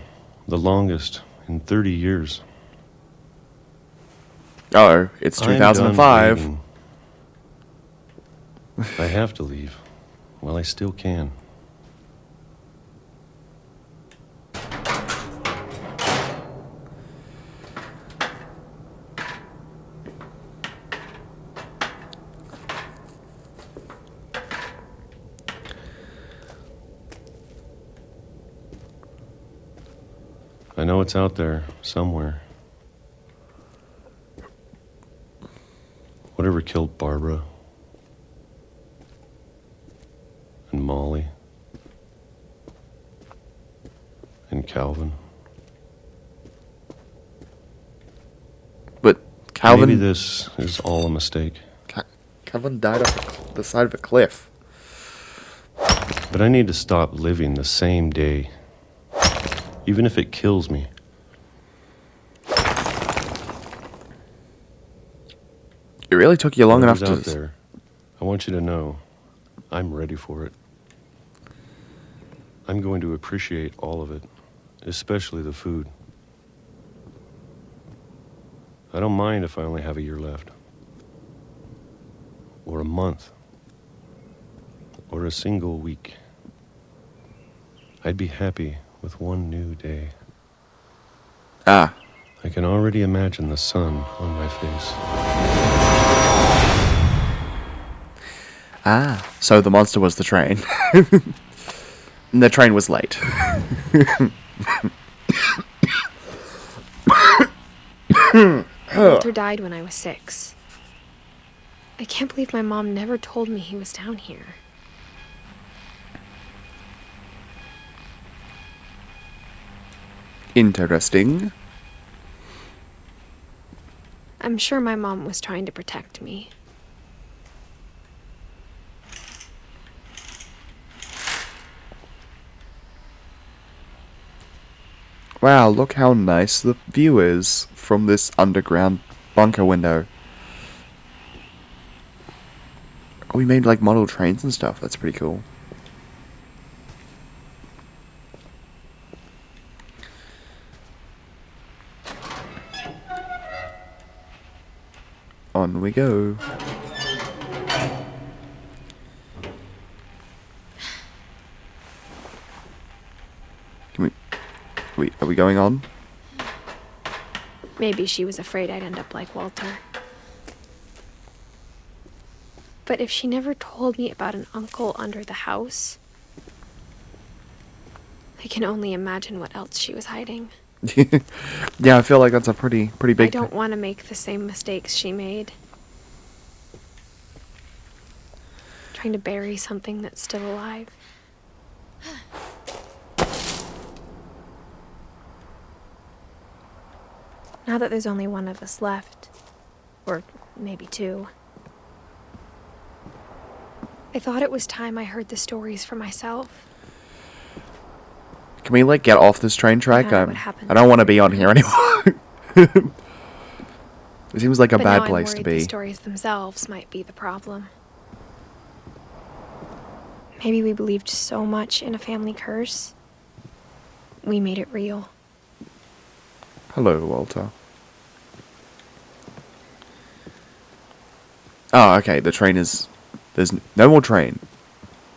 [SPEAKER 10] the longest in 30 years.
[SPEAKER 1] Oh, it's
[SPEAKER 10] I'm
[SPEAKER 1] 2005.
[SPEAKER 10] done waiting. I have to leave. Well, I still can. I know it's out there somewhere. Whatever killed Barbara and Molly and Calvin.
[SPEAKER 1] But Calvin...
[SPEAKER 10] Maybe this is all a mistake.
[SPEAKER 1] Calvin died off the side of a cliff.
[SPEAKER 10] But I need to stop living the same day. Even if it kills me.
[SPEAKER 1] It really took you long enough to...
[SPEAKER 10] out there, I want you to know, I'm ready for it. I'm going to appreciate all of it, especially the food. I don't mind if I only have a year left. Or a month. Or a single week. I'd be happy with one new day.
[SPEAKER 1] Ah.
[SPEAKER 10] I can already imagine the sun on my face.
[SPEAKER 1] Ah. So the monster was the train. And the train was late.
[SPEAKER 3] Walter died when I was 6. I can't believe my mom never told me he was down here.
[SPEAKER 1] Interesting.
[SPEAKER 3] I'm sure my mom was trying to protect me.
[SPEAKER 1] Wow, look how nice the view is from this underground bunker window. We made like model trains and stuff. That's pretty cool. On we go. Are we going on?
[SPEAKER 3] Maybe she was afraid I'd end up like Walter. But if she never told me about an uncle under the house, I can only imagine what else she was hiding.
[SPEAKER 1] Yeah, I feel like that's a pretty big
[SPEAKER 3] I don't want to make the same mistakes she made. Trying to bury something that's still alive. Now that there's only one of us left, or maybe 2, I thought it was time I heard the stories for myself.
[SPEAKER 1] Can we, like, get off this train track?
[SPEAKER 3] I know what happened
[SPEAKER 1] I don't want to be on here anymore. It seems like a
[SPEAKER 3] But
[SPEAKER 1] bad
[SPEAKER 3] now
[SPEAKER 1] place
[SPEAKER 3] I'm
[SPEAKER 1] to
[SPEAKER 3] worried
[SPEAKER 1] be.
[SPEAKER 3] the stories themselves might be the problem. Maybe we believed so much in a family curse, we made it real.
[SPEAKER 1] Hello, Walter. Oh, okay, the train is... There's no more train.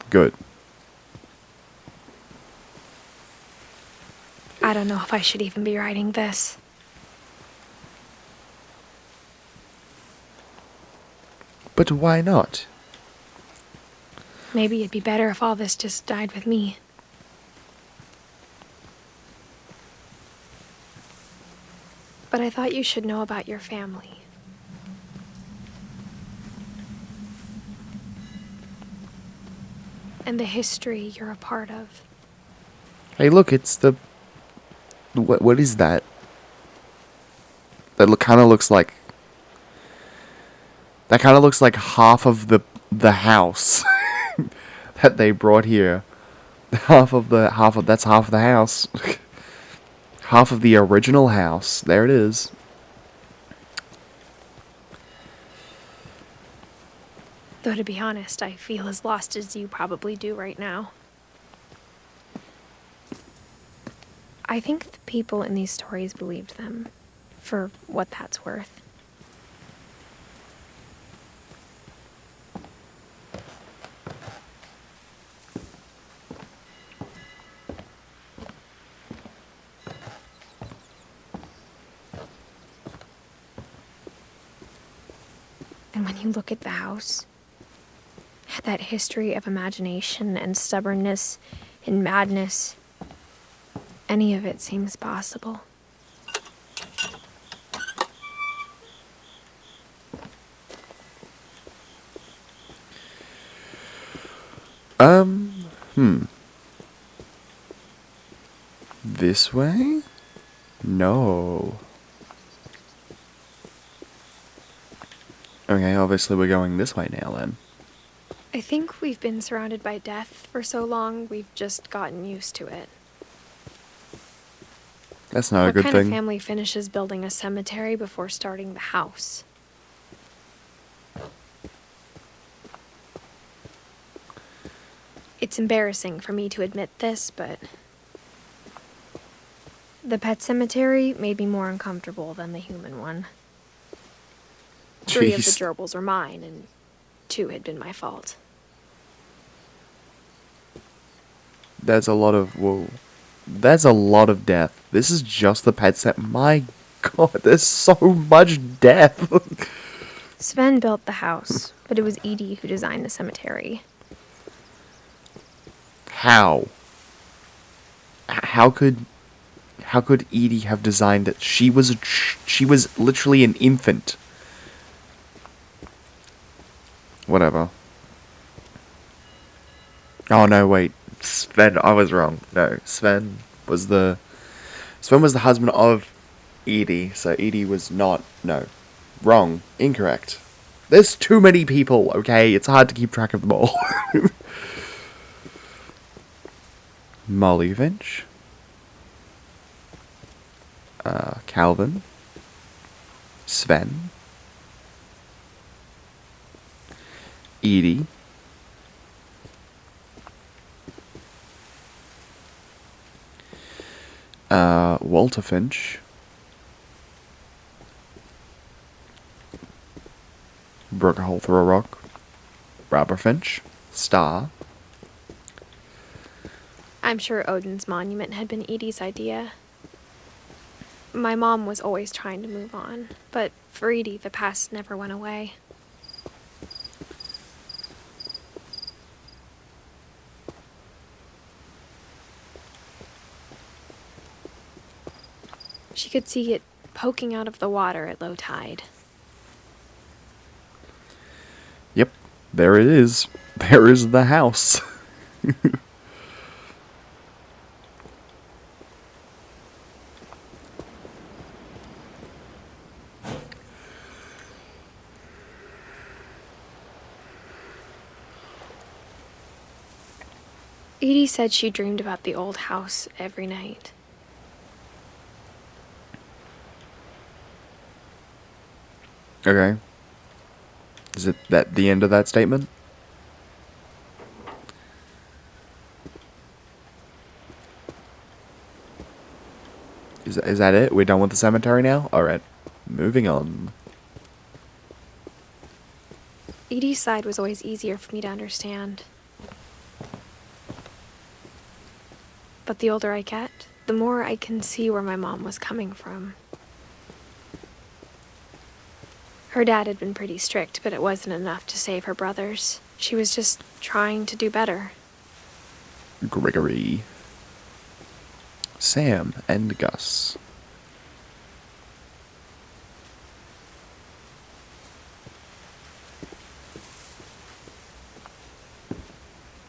[SPEAKER 1] Good.
[SPEAKER 3] I don't know if I should even be writing this.
[SPEAKER 1] But why not?
[SPEAKER 3] Maybe it'd be better if all this just died with me. But I thought you should know about your family. And the history you're a part of.
[SPEAKER 1] Hey, look, it's the... What is that? That kind of looks like... That kind of looks like half of the house that they brought here. That's half of the house. Half of the original house. There it is.
[SPEAKER 3] Though to be honest, I feel as lost as you probably do right now. I think the people in these stories believed them, for what that's worth. And when you look at the house, that history of imagination and stubbornness and madness, any of it seems possible.
[SPEAKER 1] This way? No. Okay, obviously we're going this way now then.
[SPEAKER 3] I think we've been surrounded by death for so long, we've just gotten used to it.
[SPEAKER 1] That's not a good
[SPEAKER 3] What kind of
[SPEAKER 1] thing.
[SPEAKER 3] family finishes building a cemetery before starting the house? It's embarrassing for me to admit this, but the pet cemetery made me more uncomfortable than the human one. 3 of the
[SPEAKER 1] Jeez.
[SPEAKER 3] gerbils were mine, and 2 had been my fault.
[SPEAKER 1] That's a lot of... Whoa. That's a lot of death. This is just the pet set. My god, there's so much death.
[SPEAKER 3] Sven built the house, but it was Edie who designed the cemetery.
[SPEAKER 1] How? How could Edie have designed it? She was literally an infant. Whatever. Oh no, wait. Sven, I was wrong. No, Sven was the husband of Edie, so Edie was not... No. Wrong. Incorrect. There's too many people, okay? It's hard to keep track of them all. Molly Finch. Calvin. Sven. Edie. Walter Finch. Broke a hole through a rock. Barbara Finch. Star.
[SPEAKER 3] I'm sure Odin's monument had been Edie's idea. My mom was always trying to move on, but for Edie, the past never went away. She could see it poking out of the water at low tide.
[SPEAKER 1] Yep, there it is. There is the house.
[SPEAKER 3] Edie said she dreamed about the old house every night.
[SPEAKER 1] Okay. Is it that the end of that statement? Is that it? We're done with the cemetery now? Alright. Moving on.
[SPEAKER 3] Edie's side was always easier for me to understand. But the older I get, the more I can see where my mom was coming from. Her dad had been pretty strict, but it wasn't enough to save her brothers. She was just trying to do better.
[SPEAKER 1] Gregory. Sam and Gus.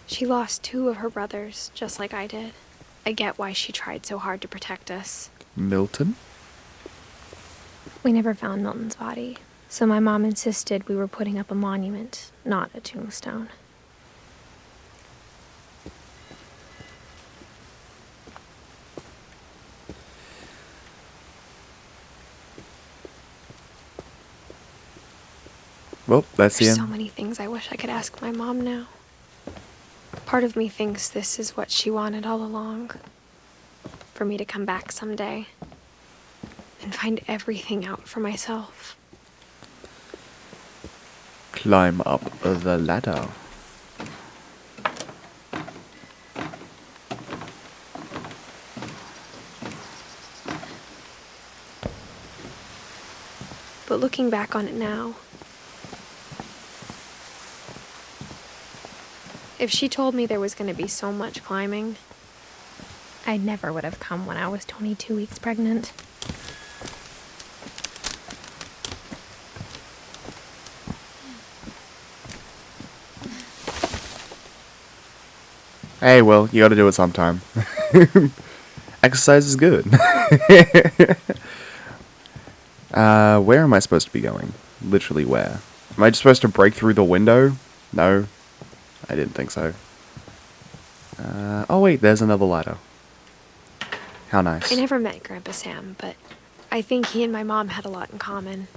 [SPEAKER 3] She lost 2 of her brothers, just like I did. I get why she tried so hard to protect us.
[SPEAKER 1] Milton?
[SPEAKER 3] We never found Milton's body, so my mom insisted we were putting up a monument, not a tombstone.
[SPEAKER 1] Well, that's the
[SPEAKER 3] There's
[SPEAKER 1] end.
[SPEAKER 3] so many things I wish I could ask my mom now. Part of me thinks this is what she wanted all along. For me to come back someday and find everything out for myself.
[SPEAKER 1] Climb up the ladder.
[SPEAKER 3] But looking back on it now, if she told me there was going to be so much climbing, I never would have come when I was 22 weeks pregnant.
[SPEAKER 1] Hey, well, you gotta do it sometime. Exercise is good. Where am I supposed to be going? Literally where? Am I just supposed to break through the window? No. I didn't think so. Oh wait, there's another ladder. How nice.
[SPEAKER 3] I never met Grandpa Sam, but I think he and my mom had a lot in common.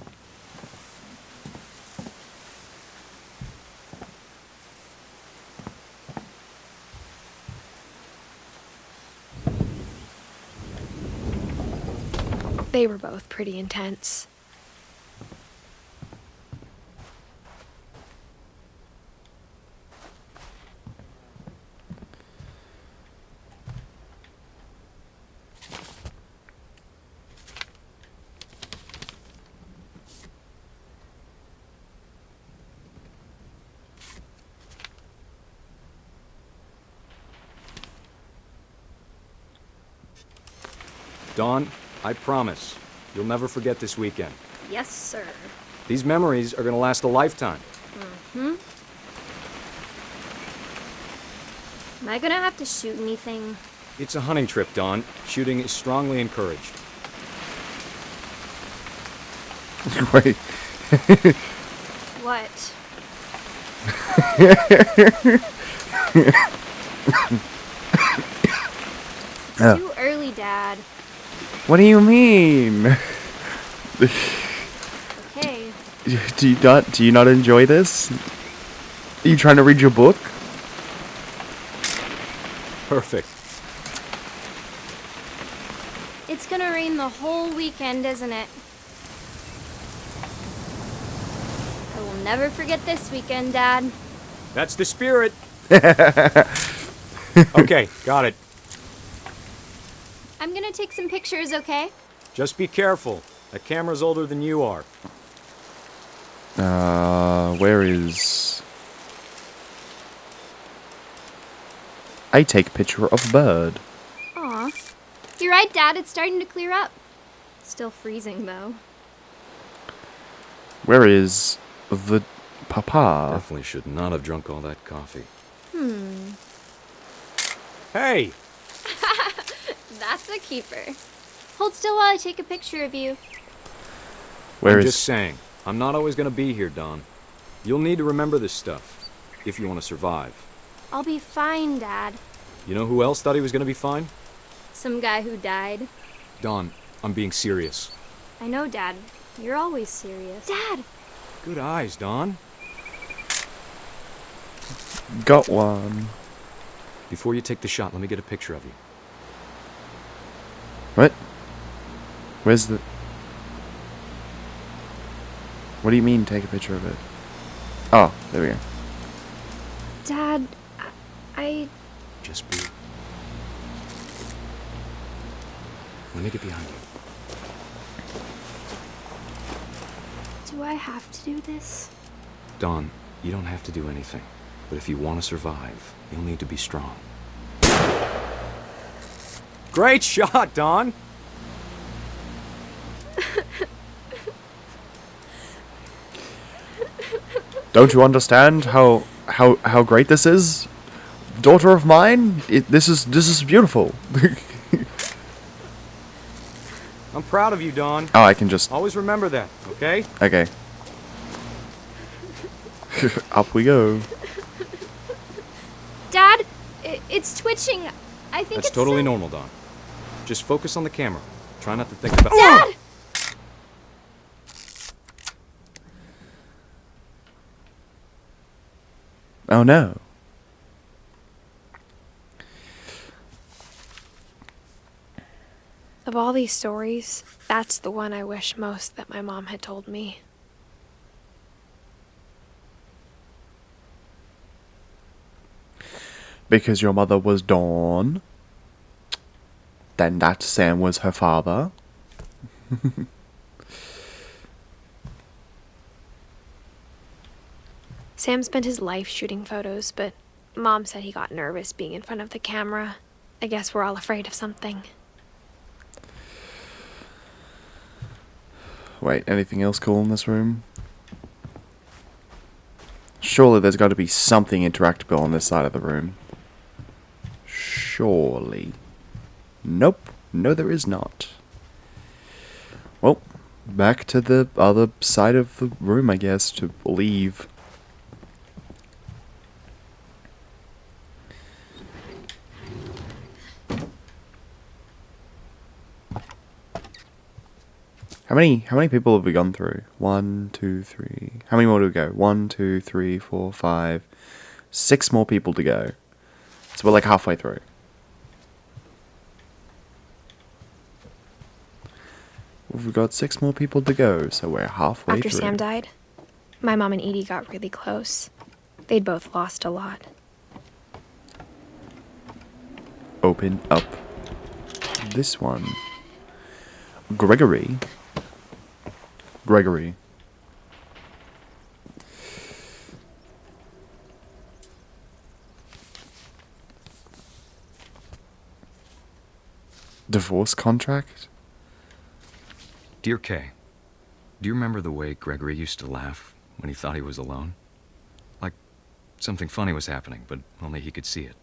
[SPEAKER 3] They were both pretty intense.
[SPEAKER 11] Dawn, I promise, you'll never forget this weekend.
[SPEAKER 12] Yes, sir.
[SPEAKER 11] These memories are gonna last a lifetime.
[SPEAKER 12] Mm-hmm. Am I gonna have to shoot anything?
[SPEAKER 11] It's a hunting trip, Dawn. Shooting is strongly encouraged.
[SPEAKER 1] Wait.
[SPEAKER 12] What? It's too early, Dad.
[SPEAKER 1] What do you mean?
[SPEAKER 12] Okay.
[SPEAKER 1] Do you not enjoy this? Are you trying to read your book?
[SPEAKER 11] Perfect.
[SPEAKER 12] It's gonna rain the whole weekend, isn't it? I will never forget this weekend, Dad.
[SPEAKER 11] That's the spirit. Okay, got it.
[SPEAKER 12] I'm gonna take some pictures, okay?
[SPEAKER 11] Just be careful. That camera's older than you are.
[SPEAKER 1] Where is... I take picture of bird.
[SPEAKER 12] Aw. You're right, Dad. It's starting to clear up. Still freezing, though.
[SPEAKER 1] Where is the papa?
[SPEAKER 11] Definitely should not have drunk all that coffee.
[SPEAKER 12] Hmm.
[SPEAKER 11] Hey!
[SPEAKER 12] That's a keeper. Hold still while I take a picture of you.
[SPEAKER 1] Where
[SPEAKER 11] I'm
[SPEAKER 1] is...
[SPEAKER 11] just saying, I'm not always gonna be here, Dawn. You'll need to remember this stuff, if you want to survive.
[SPEAKER 12] I'll be fine, Dad.
[SPEAKER 11] You know who else thought he was gonna be fine?
[SPEAKER 12] Some guy who died.
[SPEAKER 11] Dawn, I'm being serious.
[SPEAKER 12] I know, Dad. You're always serious. Dad!
[SPEAKER 11] Good eyes, Dawn.
[SPEAKER 1] Got one.
[SPEAKER 11] Before you take the shot, let me get a picture of you.
[SPEAKER 1] What? Where's the... What do you mean, take a picture of it? Oh, there we go.
[SPEAKER 3] Dad, I...
[SPEAKER 11] Just breathe. Let me get behind you.
[SPEAKER 3] Do I have to do this?
[SPEAKER 11] Dawn, you don't have to do anything. But if you want to survive, you'll need to be strong. Great shot, Dawn!
[SPEAKER 1] Don't you understand how great this is? Daughter of mine? This is beautiful.
[SPEAKER 11] I'm proud of you, Dawn.
[SPEAKER 1] Oh, I can just...
[SPEAKER 11] Always remember that, okay?
[SPEAKER 1] Okay. Up we go.
[SPEAKER 12] Dad, it's twitching. I think
[SPEAKER 11] That's
[SPEAKER 12] it's
[SPEAKER 11] totally normal, Dawn. Just focus on the camera. Try not to think about...
[SPEAKER 12] Dad!
[SPEAKER 1] Oh no.
[SPEAKER 3] Of all these stories, that's the one I wish most that my mom had told me.
[SPEAKER 1] Because your mother was Dawn. Then that Sam was her father.
[SPEAKER 3] Sam spent his life shooting photos, but Mom said he got nervous being in front of the camera. I guess we're all afraid of something.
[SPEAKER 1] Wait, anything else cool in this room? Surely there's got to be something interactable on this side of the room. Surely. Nope. No, there is not. Well, back to the other side of the room, I guess, to leave. How many people have we gone through? 1, 2, 3. How many more do we go? 1, 2, 3, 4, 5. 6 more people to go. So we're like halfway through. We've got 6 more people to go, so we're halfway
[SPEAKER 3] After
[SPEAKER 1] through.
[SPEAKER 3] Sam died, my mom and Edie got really close. They'd both lost a lot.
[SPEAKER 1] Open up this one. Gregory. Divorce contract?
[SPEAKER 11] Dear Kay, do you remember the way Gregory used to laugh when he thought he was alone? Like something funny was happening, but only he could see it.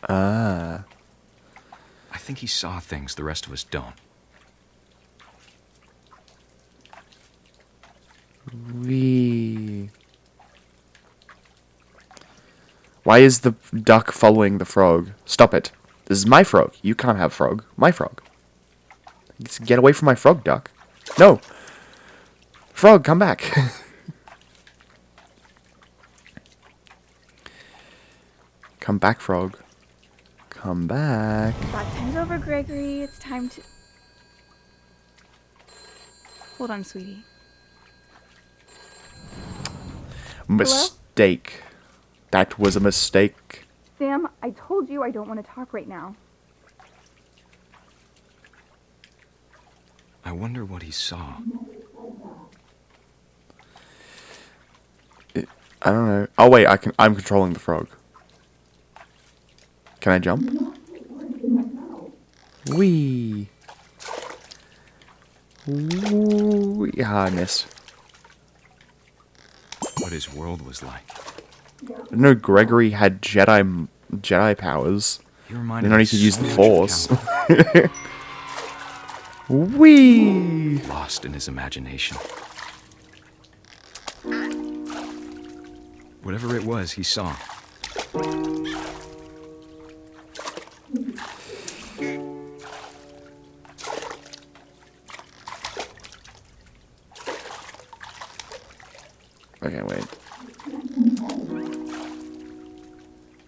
[SPEAKER 1] Ah.
[SPEAKER 11] I think he saw things the rest of us don't.
[SPEAKER 1] Why is the duck following the frog? Stop it. This is my frog. You can't have frog. My frog. Get away from my frog, duck. No. Frog, come back. Come back, frog. Come back.
[SPEAKER 13] Bath time's over, Gregory. It's time to... Hold on, sweetie.
[SPEAKER 1] Mistake. That was a mistake.
[SPEAKER 13] Sam, I told you I don't want to talk right now.
[SPEAKER 11] I wonder what he saw.
[SPEAKER 1] I don't know. Oh wait, I'm controlling the frog. Can I jump? Whee! Whee! Ah, I missed.
[SPEAKER 11] What his world was like.
[SPEAKER 1] No, Gregory had Jedi powers.
[SPEAKER 11] He
[SPEAKER 1] Then
[SPEAKER 11] reminded
[SPEAKER 1] only
[SPEAKER 11] me
[SPEAKER 1] could use
[SPEAKER 11] so
[SPEAKER 1] the
[SPEAKER 11] much of
[SPEAKER 1] Force.
[SPEAKER 11] Calvin.
[SPEAKER 1] Whee!
[SPEAKER 11] Lost in his imagination. Whatever it was he saw,
[SPEAKER 1] Okay, wait.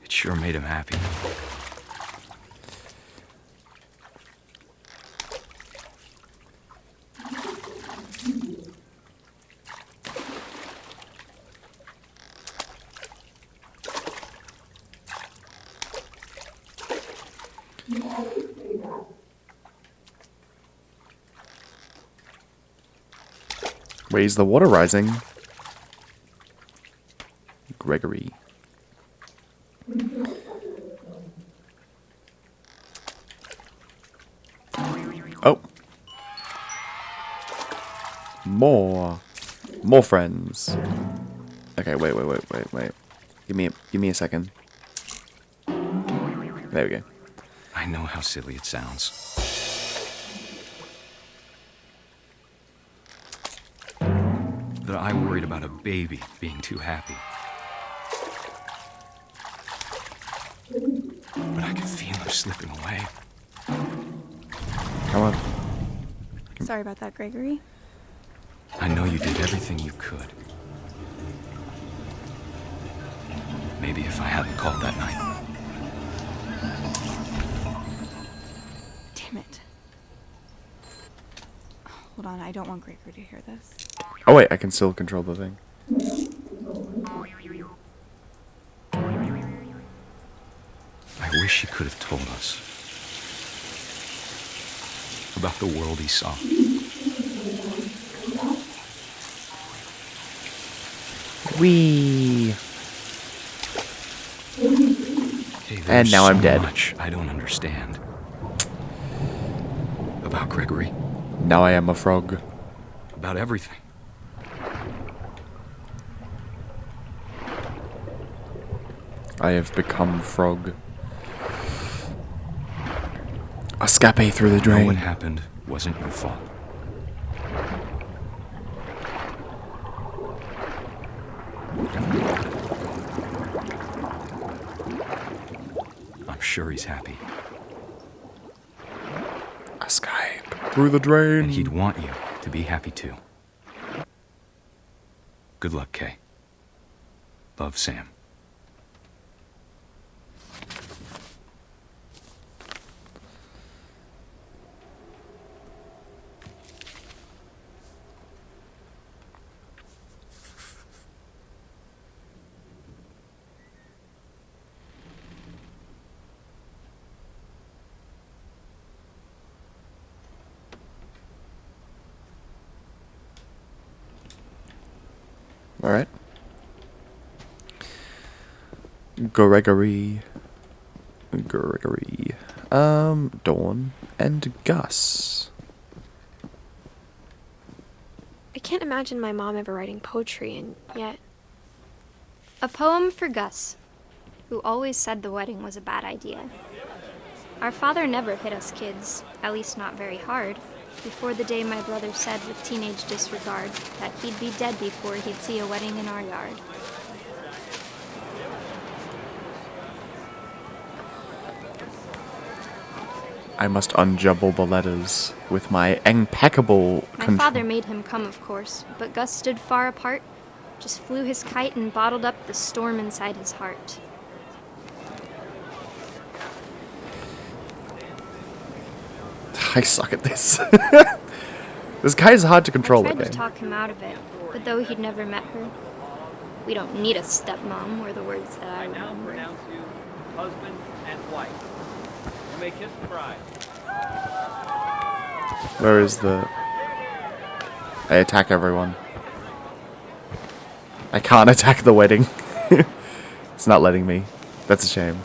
[SPEAKER 11] It sure made him happy.
[SPEAKER 1] Wait, is the water rising? Gregory. Oh. More friends. Okay, wait. Give me a second. There we go.
[SPEAKER 11] I know how silly it sounds. That I worried about a baby being too happy. But I could feel him slipping away.
[SPEAKER 1] Come on.
[SPEAKER 13] Sorry about that, Gregory.
[SPEAKER 11] I know you did everything you could. Maybe if I hadn't called that night.
[SPEAKER 13] Damn it. Hold on, I don't want Gregory to hear this.
[SPEAKER 1] Oh wait, I can still control the thing.
[SPEAKER 11] I wish he could have told us about the world he saw.
[SPEAKER 1] Whee!
[SPEAKER 11] Hey,
[SPEAKER 1] And now I'm dead.
[SPEAKER 11] Much I don't understand about Gregory.
[SPEAKER 1] Now I am a frog.
[SPEAKER 11] About everything.
[SPEAKER 1] I have become frog. Escape through the drain.
[SPEAKER 11] What happened wasn't your fault. I'm sure he's happy.
[SPEAKER 1] Escape through the drain.
[SPEAKER 11] And he'd want you to be happy too. Good luck, Kay. Love, Sam.
[SPEAKER 1] Alright. Gregory. Dawn and Gus.
[SPEAKER 3] I can't imagine my mom ever writing poetry, and yet...
[SPEAKER 12] A poem for Gus, who always said the wedding was a bad idea. Our father never hit us kids, at least not very hard, before the day my brother said with teenage disregard that he'd be dead before he'd see a wedding in our yard.
[SPEAKER 1] I must unjumble the letters with my impeccable
[SPEAKER 12] My father made him come, of course, but Gus stood far apart, just flew his kite and bottled up the storm inside his heart.
[SPEAKER 1] I suck at this. This guy is hard to control.
[SPEAKER 12] I tried to talk him out of it, but though he'd never met her, we don't need a stepmom were the words that I
[SPEAKER 14] now
[SPEAKER 12] remember.
[SPEAKER 14] pronounce you husband and wife. You may kiss the bride.
[SPEAKER 1] Where is the... I attack everyone. I can't attack the wedding. It's not letting me. That's a shame.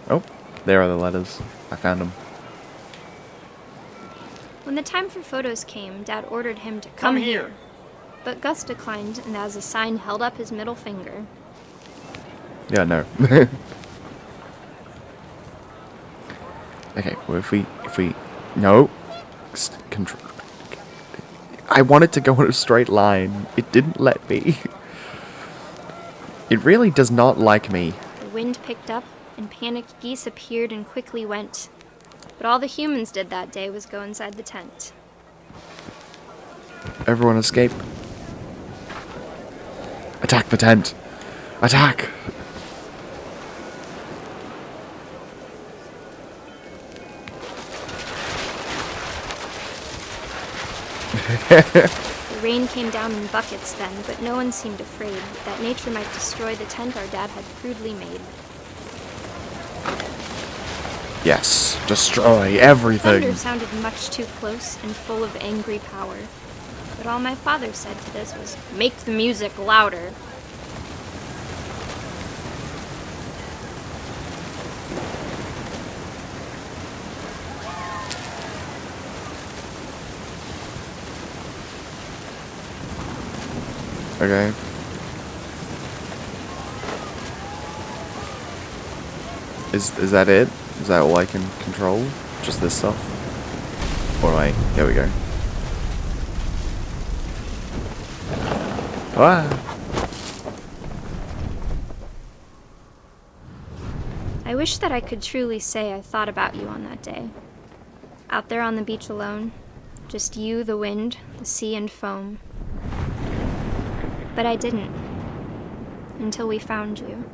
[SPEAKER 1] Oh, there are the letters. I found them.
[SPEAKER 12] When the time for photos came, Dad ordered him to come here. But Gus declined and as a sign held up his middle finger.
[SPEAKER 1] Yeah, no. Okay, well if we... No. Control. I wanted to go in a straight line. It didn't let me. It really does not like me.
[SPEAKER 12] The wind picked up, and panicked geese appeared and quickly went. But all the humans did that day was go inside the tent.
[SPEAKER 1] Everyone escape. Attack the tent. Attack!
[SPEAKER 12] The rain came down in buckets then, but no one seemed afraid that nature might destroy the tent our dad had crudely made.
[SPEAKER 1] Yes, destroy everything.
[SPEAKER 12] Thunder sounded much too close and full of angry power. But all my father said to this was, "Make the music louder."
[SPEAKER 1] Okay. Is that it? Is that all I can control? Just this stuff? Or wait, there we go. Ah!
[SPEAKER 12] I wish that I could truly say I thought about you on that day. Out there on the beach alone, just you, the wind, the sea, and foam. But I didn't. Until we found you.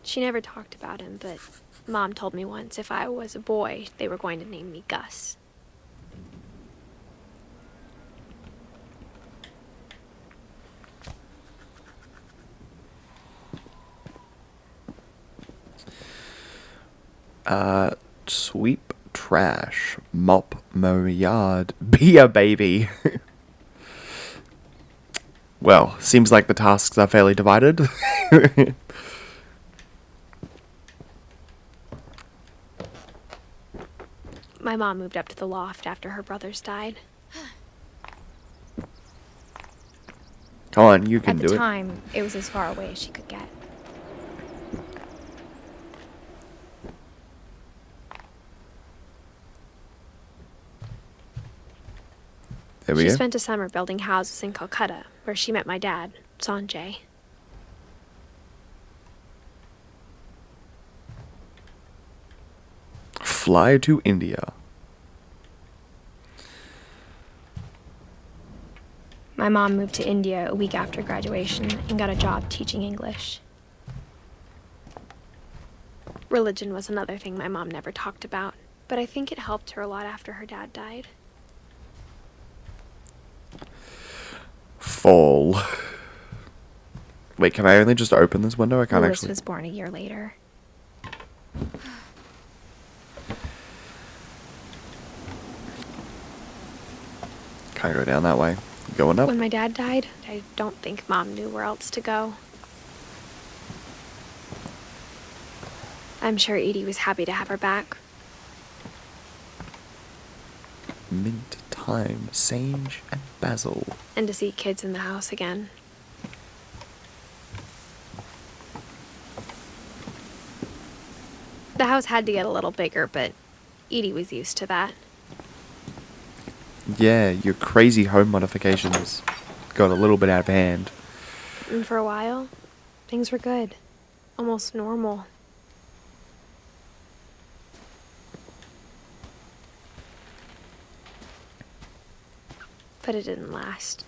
[SPEAKER 3] She never talked about him, but Mom told me once if I was a boy, they were going to name me Gus.
[SPEAKER 1] Sweep trash, mop mow yard, be a baby. Well, seems like the tasks are fairly divided.
[SPEAKER 3] My mom moved up to the loft after her brothers died.
[SPEAKER 1] Come on, you can
[SPEAKER 3] At
[SPEAKER 1] do
[SPEAKER 3] the
[SPEAKER 1] it.
[SPEAKER 3] time, it was as far away as she could get.
[SPEAKER 1] There we
[SPEAKER 3] She
[SPEAKER 1] go.
[SPEAKER 3] spent a summer building houses in Calcutta, where she met my dad, Sanjay.
[SPEAKER 1] Fly to India.
[SPEAKER 3] My mom moved to India a week after graduation and got a job teaching English. Religion was another thing my mom never talked about, but I think it helped her a lot after her dad died.
[SPEAKER 1] Fall. Wait, can I only just open this window? I can't
[SPEAKER 3] Louis
[SPEAKER 1] actually.
[SPEAKER 3] was born a year later.
[SPEAKER 1] Can't go down that way. Going up.
[SPEAKER 3] When my dad died, I don't think Mom knew where else to go. I'm sure Edie was happy to have her back.
[SPEAKER 1] Mint, thyme, sage, and basil.
[SPEAKER 3] And to see kids in the house again. The house had to get a little bigger, but Edie was used to that.
[SPEAKER 1] Yeah, your crazy home modifications got a little bit out of hand.
[SPEAKER 3] And for a while, things were good. Almost normal. But it didn't last.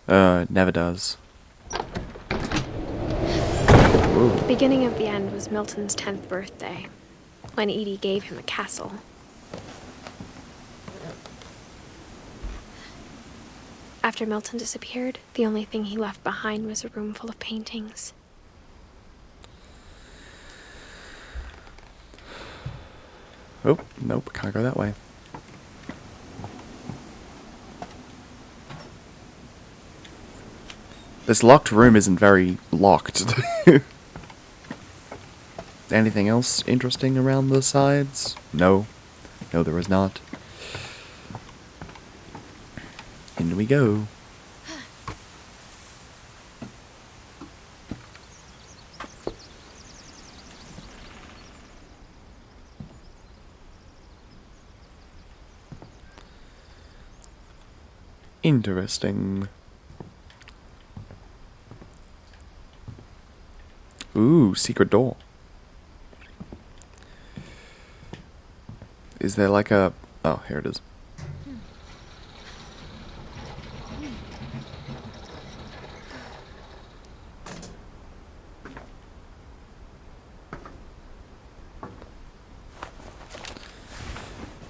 [SPEAKER 1] It never does.
[SPEAKER 3] The beginning of the end was Milton's 10th birthday, when Edie gave him a castle. After Milton disappeared, the only thing he left behind was a room full of paintings.
[SPEAKER 1] Oh, nope, can't go that way. This locked room isn't very locked. Anything else interesting around the sides? No. No, there is not. In we go. Interesting. Ooh, secret door. Is there like a... Oh, here it is.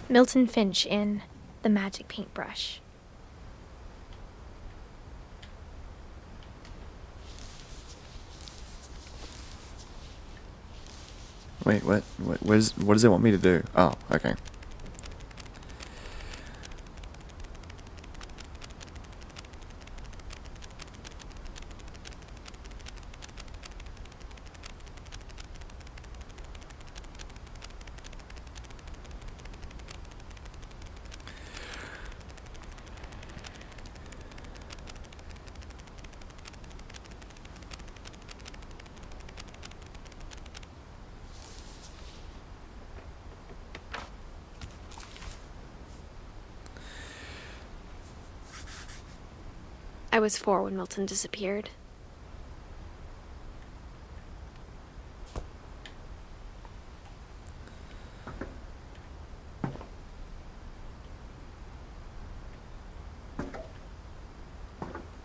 [SPEAKER 2] Milton Finch in The Magic Paintbrush.
[SPEAKER 1] Wait, what does it want me to do? Oh, okay.
[SPEAKER 3] I was 4 when Milton disappeared.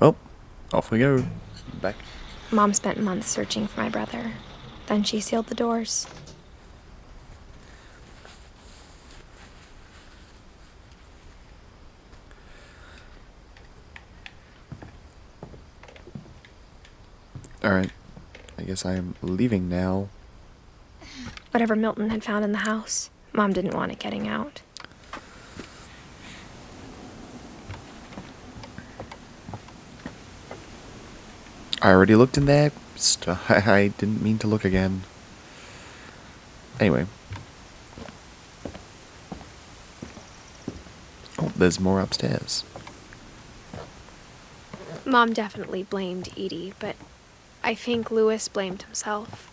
[SPEAKER 1] Oh, off we go. Back.
[SPEAKER 2] Mom spent months searching for my brother. Then she sealed the doors.
[SPEAKER 1] Alright. I guess I am leaving now.
[SPEAKER 2] Whatever Milton had found in the house, Mom didn't want it getting out.
[SPEAKER 1] I already looked in there. I didn't mean to look again. Anyway. Oh, there's more upstairs.
[SPEAKER 3] Mom definitely blamed Edie, but I think Louis blamed himself.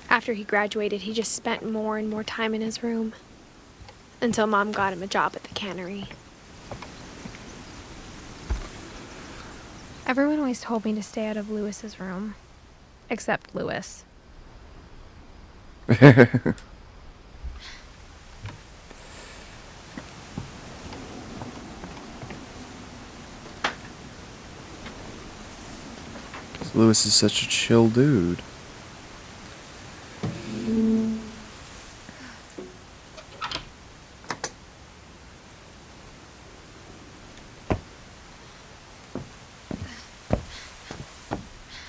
[SPEAKER 3] After he graduated, he just spent more and more time in his room. Until Mom got him a job at the cannery.
[SPEAKER 2] Everyone always told me to stay out of Louis's room. Except Louis.
[SPEAKER 1] Louis is such a chill dude.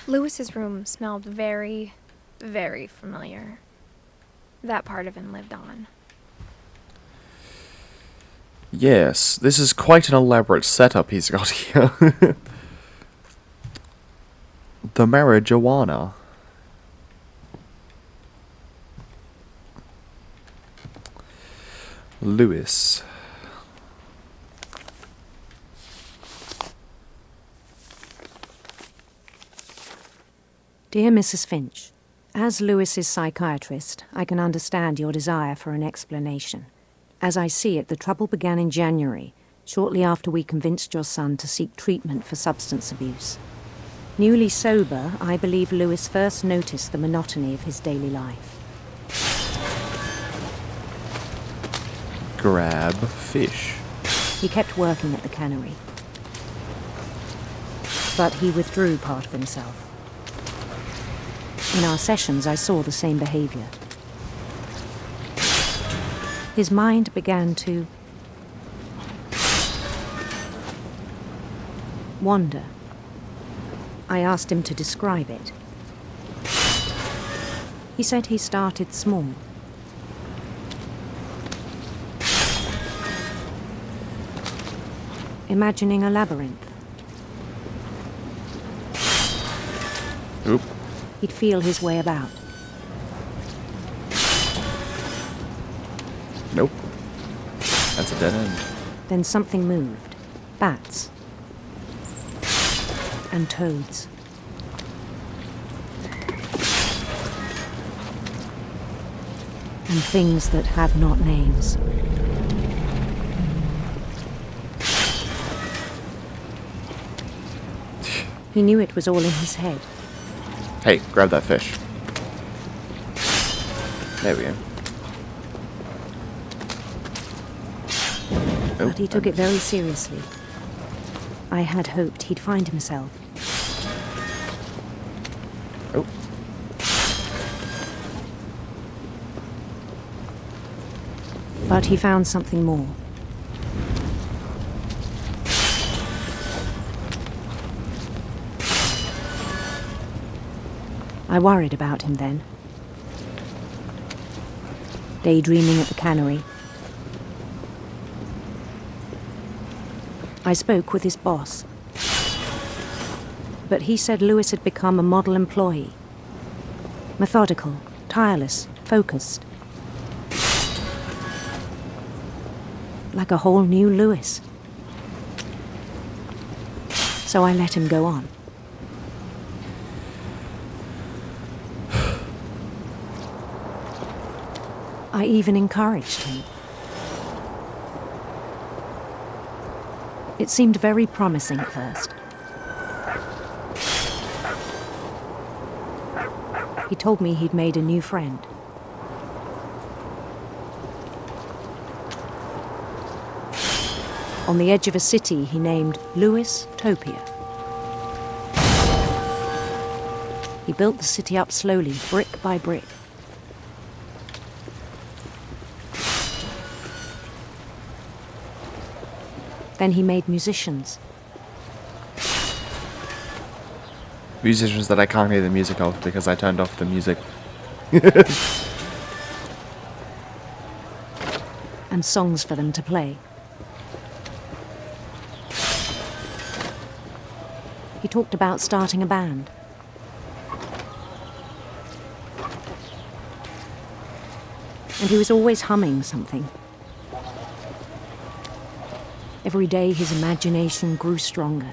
[SPEAKER 2] Louis's room smelled very, very familiar. That part of him lived on.
[SPEAKER 1] Yes, this is quite an elaborate setup he's got here. The marijuana. Louis.
[SPEAKER 15] Dear Mrs. Finch, as Louis's psychiatrist, I can understand your desire for an explanation. As I see it, the trouble began in January, shortly after we convinced your son to seek treatment for substance abuse. Newly sober, I believe Louis first noticed the monotony of his daily life.
[SPEAKER 1] Grab fish.
[SPEAKER 15] He kept working at the cannery. But he withdrew part of himself. In our sessions, I saw the same behavior. His mind began to wander. I asked him to describe it. He said he started small. Imagining a labyrinth.
[SPEAKER 1] Oop.
[SPEAKER 15] He'd feel his way about.
[SPEAKER 1] Nope. That's a dead end.
[SPEAKER 15] Then something moved. Bats. And toads. And things that have not names. He knew it was all in his head.
[SPEAKER 1] Hey, grab that fish. There we go. Oh,
[SPEAKER 15] But he took it very seriously. I had hoped he'd find himself.
[SPEAKER 1] Oh.
[SPEAKER 15] But he found something more. I worried about him then. Daydreaming at the cannery. I spoke with his boss. But he said Louis had become a model employee. Methodical, tireless, focused. Like a whole new Louis. So I let him go on. I even encouraged him. It seemed very promising at first. He told me he'd made a new friend. On the edge of a city he named Louis Topia. He built the city up slowly, brick by brick. Then he made musicians.
[SPEAKER 1] Musicians that I can't hear the music of because I turned off the music.
[SPEAKER 15] And songs for them to play. He talked about starting a band. And he was always humming something. Every day his imagination grew stronger.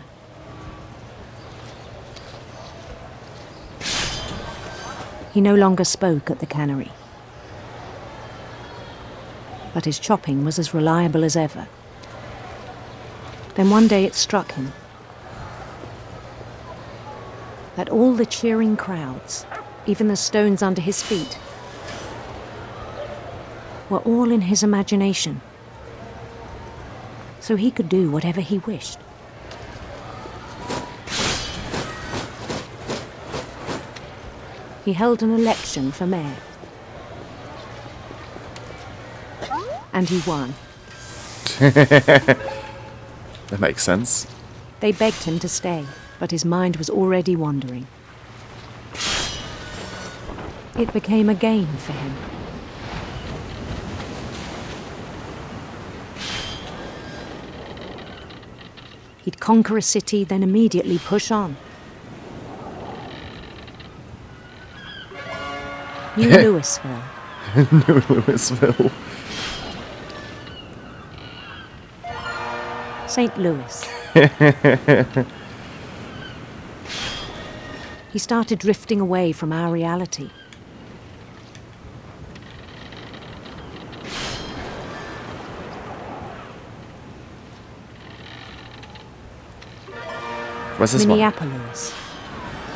[SPEAKER 15] He no longer spoke at the cannery. But his chopping was as reliable as ever. Then one day it struck him that all the cheering crowds, even the stones under his feet, were all in his imagination. So he could do whatever he wished. He held an election for mayor. And he won.
[SPEAKER 1] That makes sense.
[SPEAKER 15] They begged him to stay, but his mind was already wandering. It became a game for him. He'd conquer a city, then immediately push on. New Louisville.
[SPEAKER 1] New Louisville.
[SPEAKER 15] St. Louis. He started drifting away from our reality.
[SPEAKER 1] Where's this one?
[SPEAKER 15] Minneapolis.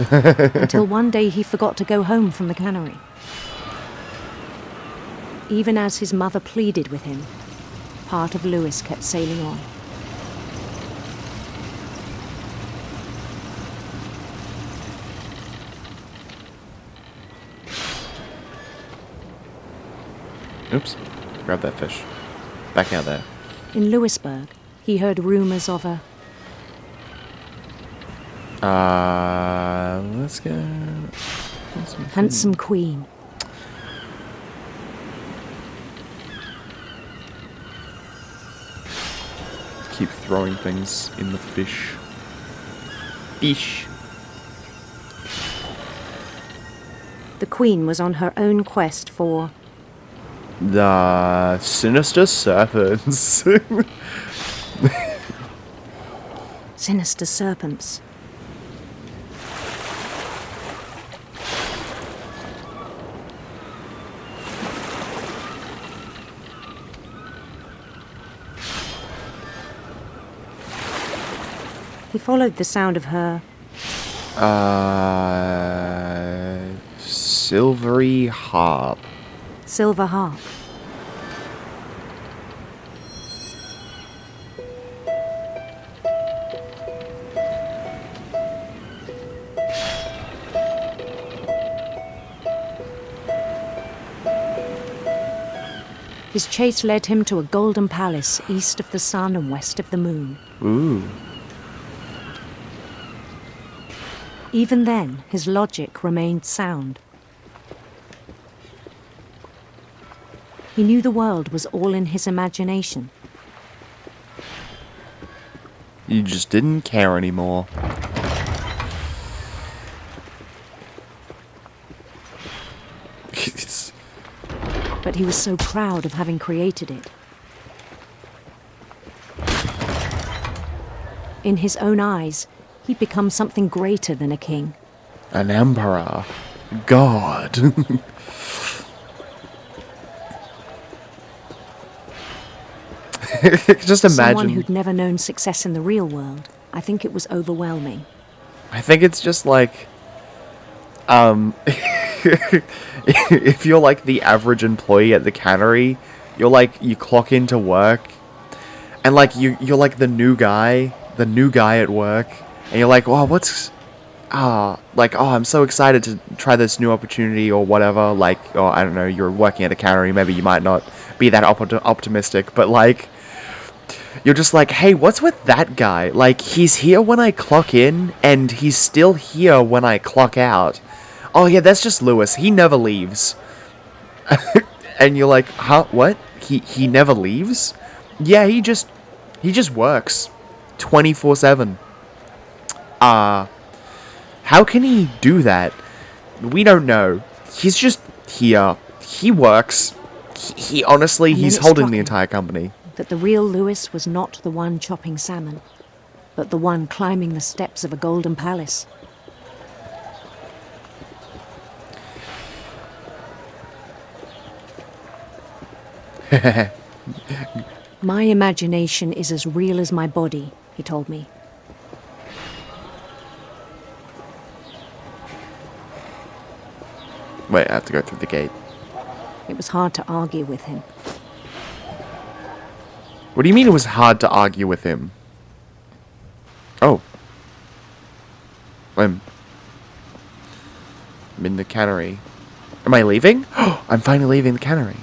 [SPEAKER 15] Until one day he forgot to go home from the cannery. Even as his mother pleaded with him, part of Louis kept sailing on.
[SPEAKER 1] Oops. Grab that fish. Back out there.
[SPEAKER 15] In Louisburg, he heard rumors of a
[SPEAKER 1] let's go.
[SPEAKER 15] handsome queen.
[SPEAKER 1] Keep throwing things in the fish. Fish.
[SPEAKER 15] The queen was on her own quest for
[SPEAKER 1] the sinister serpents.
[SPEAKER 15] sinister serpents. He followed the sound of her
[SPEAKER 1] Silvery harp.
[SPEAKER 15] Silver harp. His chase led him to a golden palace east of the sun and west of the moon.
[SPEAKER 1] Ooh.
[SPEAKER 15] Even then, his logic remained sound. He knew the world was all in his imagination.
[SPEAKER 1] You just didn't care anymore.
[SPEAKER 15] But he was so proud of having created it. In his own eyes, he'd become something greater than a king.
[SPEAKER 1] An emperor. God. Just imagine.
[SPEAKER 15] Someone who'd never known success in the real world. I think it was overwhelming.
[SPEAKER 1] I think it's just like, if you're like the average employee at the cannery, you're like, you clock into work, and like you're like the new guy at work, and you're like, oh, I'm so excited to try this new opportunity or whatever, like, or I don't know, you're working at a cannery, maybe you might not be that optimistic, but like, you're just like, hey, what's with that guy? Like, he's here when I clock in, and he's still here when I clock out. Oh yeah, that's just Lewis. He never leaves. And you're like, huh? What? He never leaves? Yeah, he just works 24/7. How can he do that? We don't know. He's just here. He works. He honestly,
[SPEAKER 15] And then
[SPEAKER 1] he's
[SPEAKER 15] it
[SPEAKER 1] holding
[SPEAKER 15] struck
[SPEAKER 1] the
[SPEAKER 15] him
[SPEAKER 1] entire company.
[SPEAKER 15] that the real Lewis was not the one chopping salmon, but the one climbing the steps of a golden palace. My imagination is as real as my body, he told me.
[SPEAKER 1] Wait, I have to go through the gate.
[SPEAKER 15] It was hard to argue with him.
[SPEAKER 1] What do you mean it was hard to argue with him? Oh. I'm in the cannery. Am I leaving? I'm finally leaving the cannery.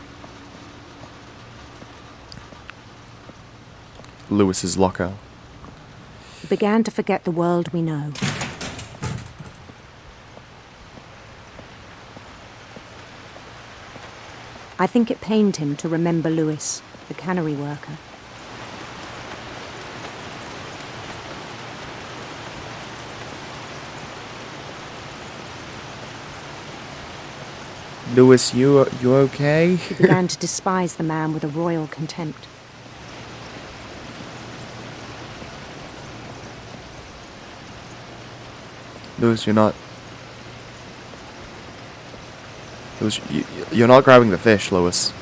[SPEAKER 1] Lewis's locker.
[SPEAKER 15] He began to forget the world we know. I think it pained him to remember Lewis, the cannery worker.
[SPEAKER 1] Lewis, you okay?
[SPEAKER 15] He began to despise the man with a royal contempt.
[SPEAKER 1] Lewis, you're not... Lewis, you're not grabbing the fish, Lewis.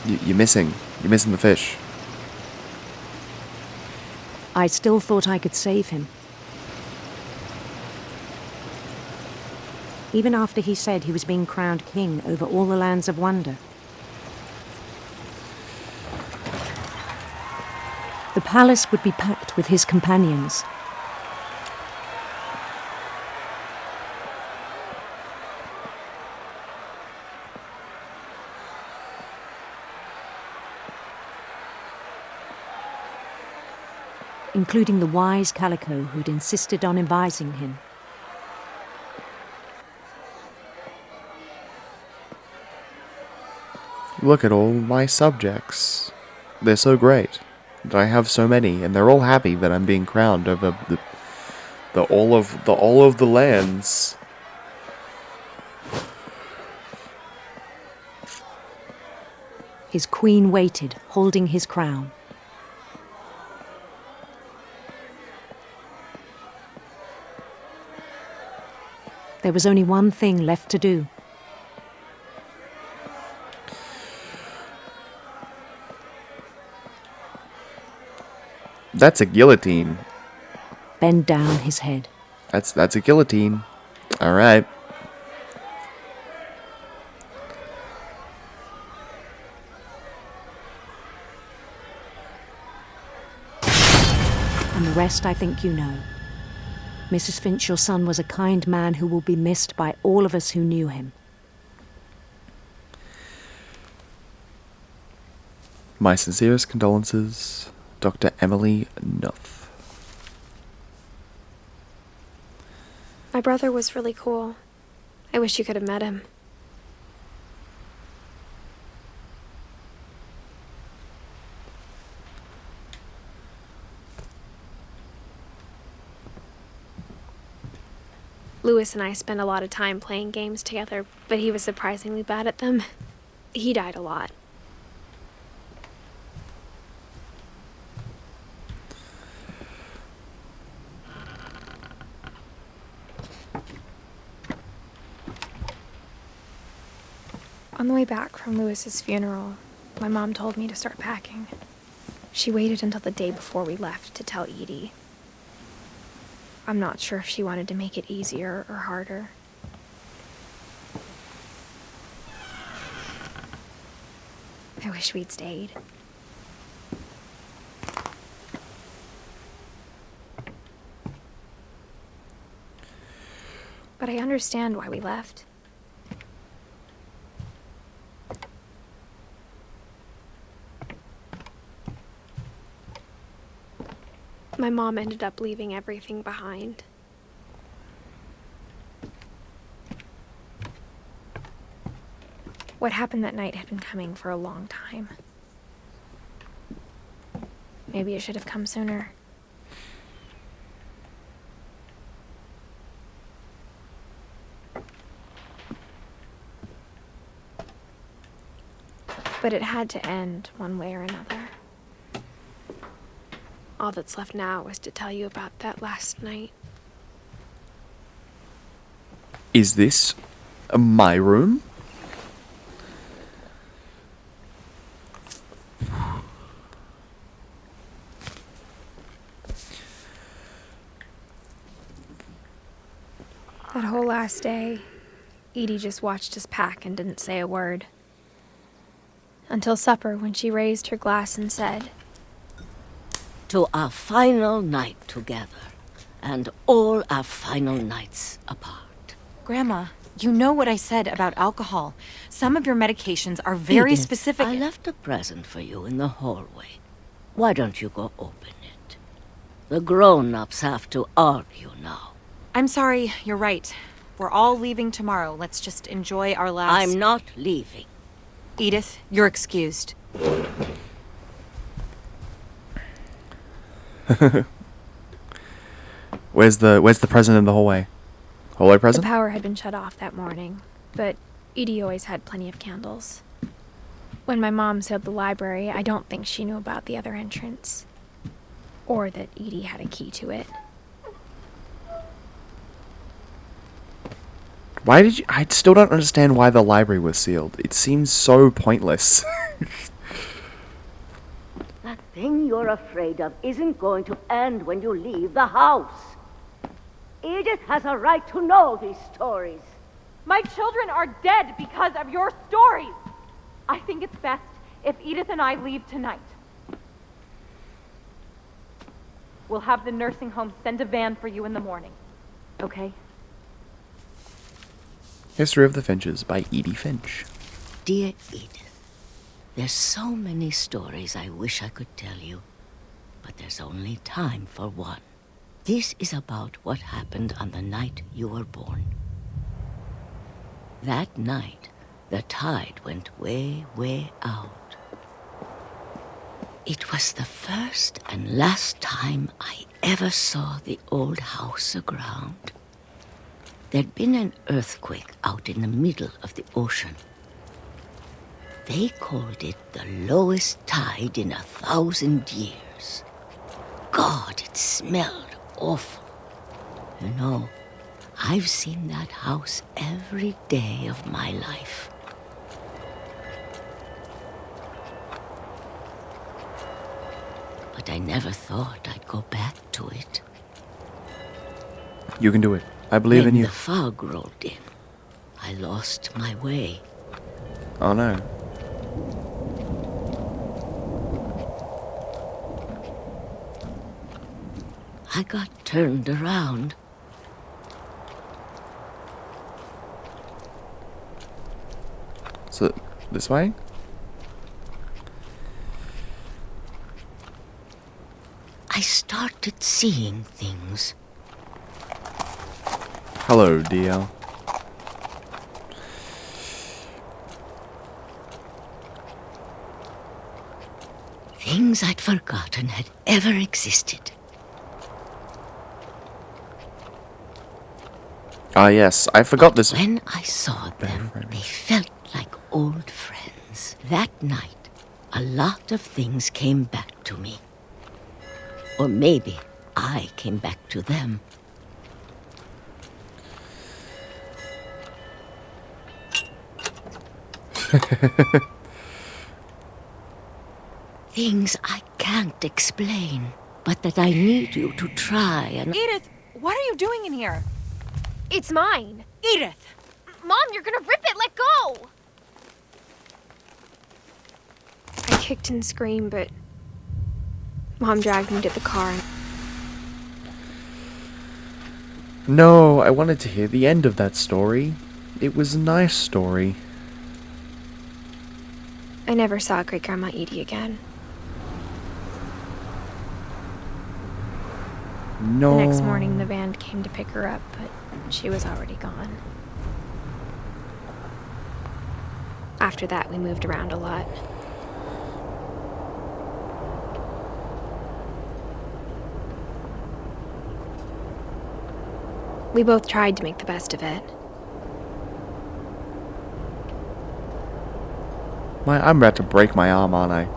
[SPEAKER 1] You're missing. You're missing the fish.
[SPEAKER 15] I still thought I could save him. Even after he said he was being crowned king over all the lands of wonder. The palace would be packed with his companions. Including the wise Calico who'd insisted on advising him.
[SPEAKER 1] Look at all my subjects. They're so great. I have so many, and they're all happy that I'm being crowned over all of the lands.
[SPEAKER 15] His queen waited, holding his crown. There was only one thing left to do.
[SPEAKER 1] That's a guillotine.
[SPEAKER 15] Bend down his head.
[SPEAKER 1] That's a guillotine. All right.
[SPEAKER 15] And the rest I think you know. Mrs. Finch, your son was a kind man who will be missed by all of us who knew him.
[SPEAKER 1] My sincerest condolences, Dr. Emily Nuff.
[SPEAKER 3] My brother was really cool. I wish you could have met him. Lewis and I spent a lot of time playing games together, but he was surprisingly bad at them. He died a lot. On the way back from Lewis's funeral, my mom told me to start packing. She waited until the day before we left to tell Edie. I'm not sure if she wanted to make it easier or harder. I wish we'd stayed. But I understand why we left. My mom ended up leaving everything behind. What happened that night had been coming for a long time. Maybe it should have come sooner. But it had to end one way or another. All that's left now is to tell you about that last night.
[SPEAKER 1] Is this my room?
[SPEAKER 2] That whole last day, Edie just watched us pack and didn't say a word. Until supper, when she raised her glass and said,
[SPEAKER 16] "To our final night together, and all our final nights apart."
[SPEAKER 17] Grandma, you know what I said about alcohol. Some of your medications are very
[SPEAKER 16] Edith,
[SPEAKER 17] specific.
[SPEAKER 16] I left a present for you in the hallway. Why don't you go open it? The grown-ups have to argue now.
[SPEAKER 17] I'm sorry, you're right. We're all leaving tomorrow. Let's just enjoy our last...
[SPEAKER 16] I'm not leaving.
[SPEAKER 17] Edith, you're excused.
[SPEAKER 1] Where's the present in the hallway? Hallway present?
[SPEAKER 2] The power had been shut off that morning, but Edie always had plenty of candles. When my mom sealed the library, I don't think she knew about the other entrance. Or that Edie had a key to it.
[SPEAKER 1] Why did you... I still don't understand why the library was sealed. It seems so pointless.
[SPEAKER 16] That thing you're afraid of isn't going to end when you leave the house. Edith has a right to know these stories.
[SPEAKER 18] My children are dead because of your stories. I think it's best if Edith and I leave tonight. We'll have the nursing home send a van for you in the morning. Okay?
[SPEAKER 1] History of the Finches by Edie Finch.
[SPEAKER 16] Dear Edith, there's so many stories I wish I could tell you, but there's only time for one. This is about what happened on the night you were born. That night, the tide went way, way out. It was the first and last time I ever saw the old house aground. There'd been an earthquake out in the middle of the ocean. They called it the lowest tide in 1,000 years. God, it smelled awful. You know, I've seen that house every day of my life. But I never thought I'd go back to it.
[SPEAKER 1] You can do it. I believe in
[SPEAKER 16] When
[SPEAKER 1] you.
[SPEAKER 16] the fog rolled in, I lost my way.
[SPEAKER 1] Oh no.
[SPEAKER 16] I got turned around.
[SPEAKER 1] So, this way?
[SPEAKER 16] I started seeing things.
[SPEAKER 1] Hello, DL.
[SPEAKER 16] Things I'd forgotten had ever existed.
[SPEAKER 1] Ah, yes, I forgot this.
[SPEAKER 16] When I saw them, they felt like old friends. That night, a lot of things came back to me. Or maybe I came back to them. Things I can't explain, but that I need you to try and...
[SPEAKER 18] Edith, what are you doing in here?
[SPEAKER 3] It's mine.
[SPEAKER 18] Edith!
[SPEAKER 3] Mom, you're gonna rip it! Let go! I kicked and screamed, but Mom dragged me to the car.
[SPEAKER 1] No, I wanted to hear the end of that story. It was a nice story.
[SPEAKER 3] I never saw Great Grandma Edie again.
[SPEAKER 1] No.
[SPEAKER 3] The next morning, the band came to pick her up, but she was already gone. After that, we moved around a lot. We both tried to make the best of it.
[SPEAKER 1] I'm about to break my arm, aren't I?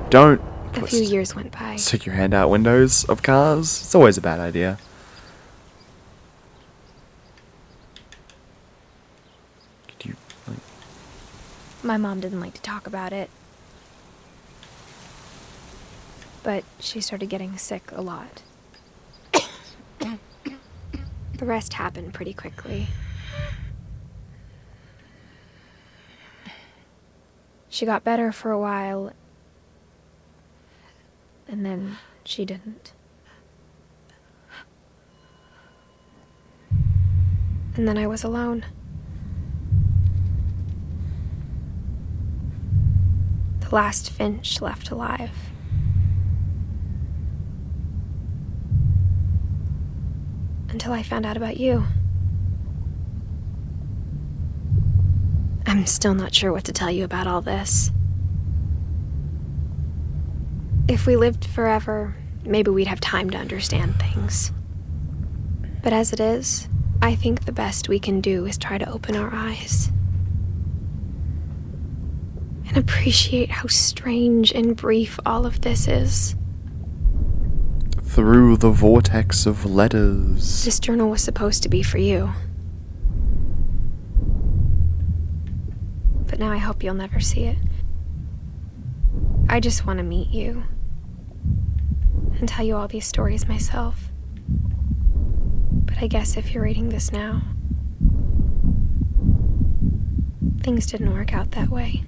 [SPEAKER 1] Don't
[SPEAKER 3] A few years went by.
[SPEAKER 1] stick your hand out windows of cars. It's always a bad idea. Could you,
[SPEAKER 3] My mom didn't like to talk about it. But she started getting sick a lot. The rest happened pretty quickly. She got better for a while, and then she didn't. And then I was alone. The last Finch left alive. Until I found out about you. I'm still not sure what to tell you about all this. If we lived forever, maybe we'd have time to understand things. But as it is, I think the best we can do is try to open our eyes. And appreciate how strange and brief all of this is.
[SPEAKER 1] through the vortex of letters.
[SPEAKER 3] This journal was supposed to be for you. But now I hope you'll never see it. I just want to meet you. And tell you all these stories myself. But I guess if you're reading this now, things didn't work out that way.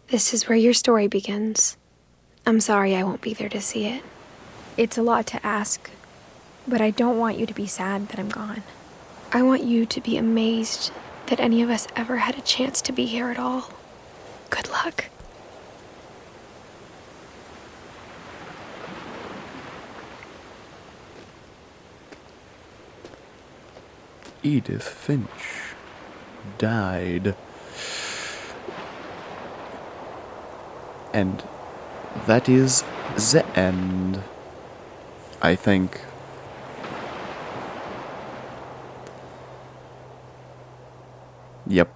[SPEAKER 3] This is where your story begins. I'm sorry I won't be there to see it. It's a lot to ask, but I don't want you to be sad that I'm gone. I want you to be amazed that any of us ever had a chance to be here at all. Good luck.
[SPEAKER 1] Edith Finch died. And that is the end, I think. Yep.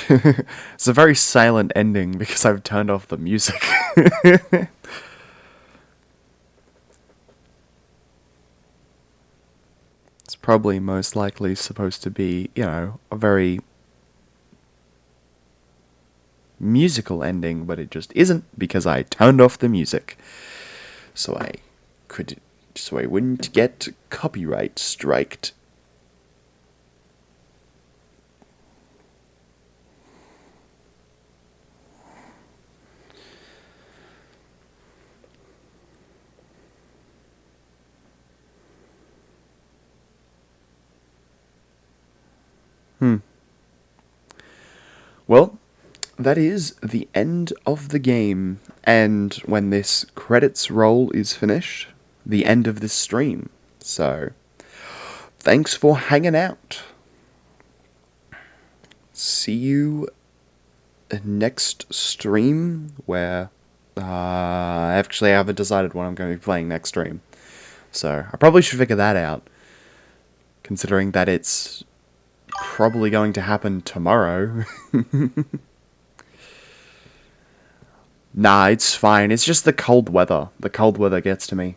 [SPEAKER 1] It's a very silent ending because I've turned off the music. It's probably most likely supposed to be, you know, a very musical ending, but it just isn't because I turned off the music. So I wouldn't get copyright striked. Well, that is the end of the game, and when this credits roll is finished, the end of this stream. So, thanks for hanging out. See you next stream, where I actually haven't decided what I'm going to be playing next stream. So, I probably should figure that out, considering that it's probably going to happen tomorrow. Nah, it's fine. It's just the cold weather. The cold weather gets to me.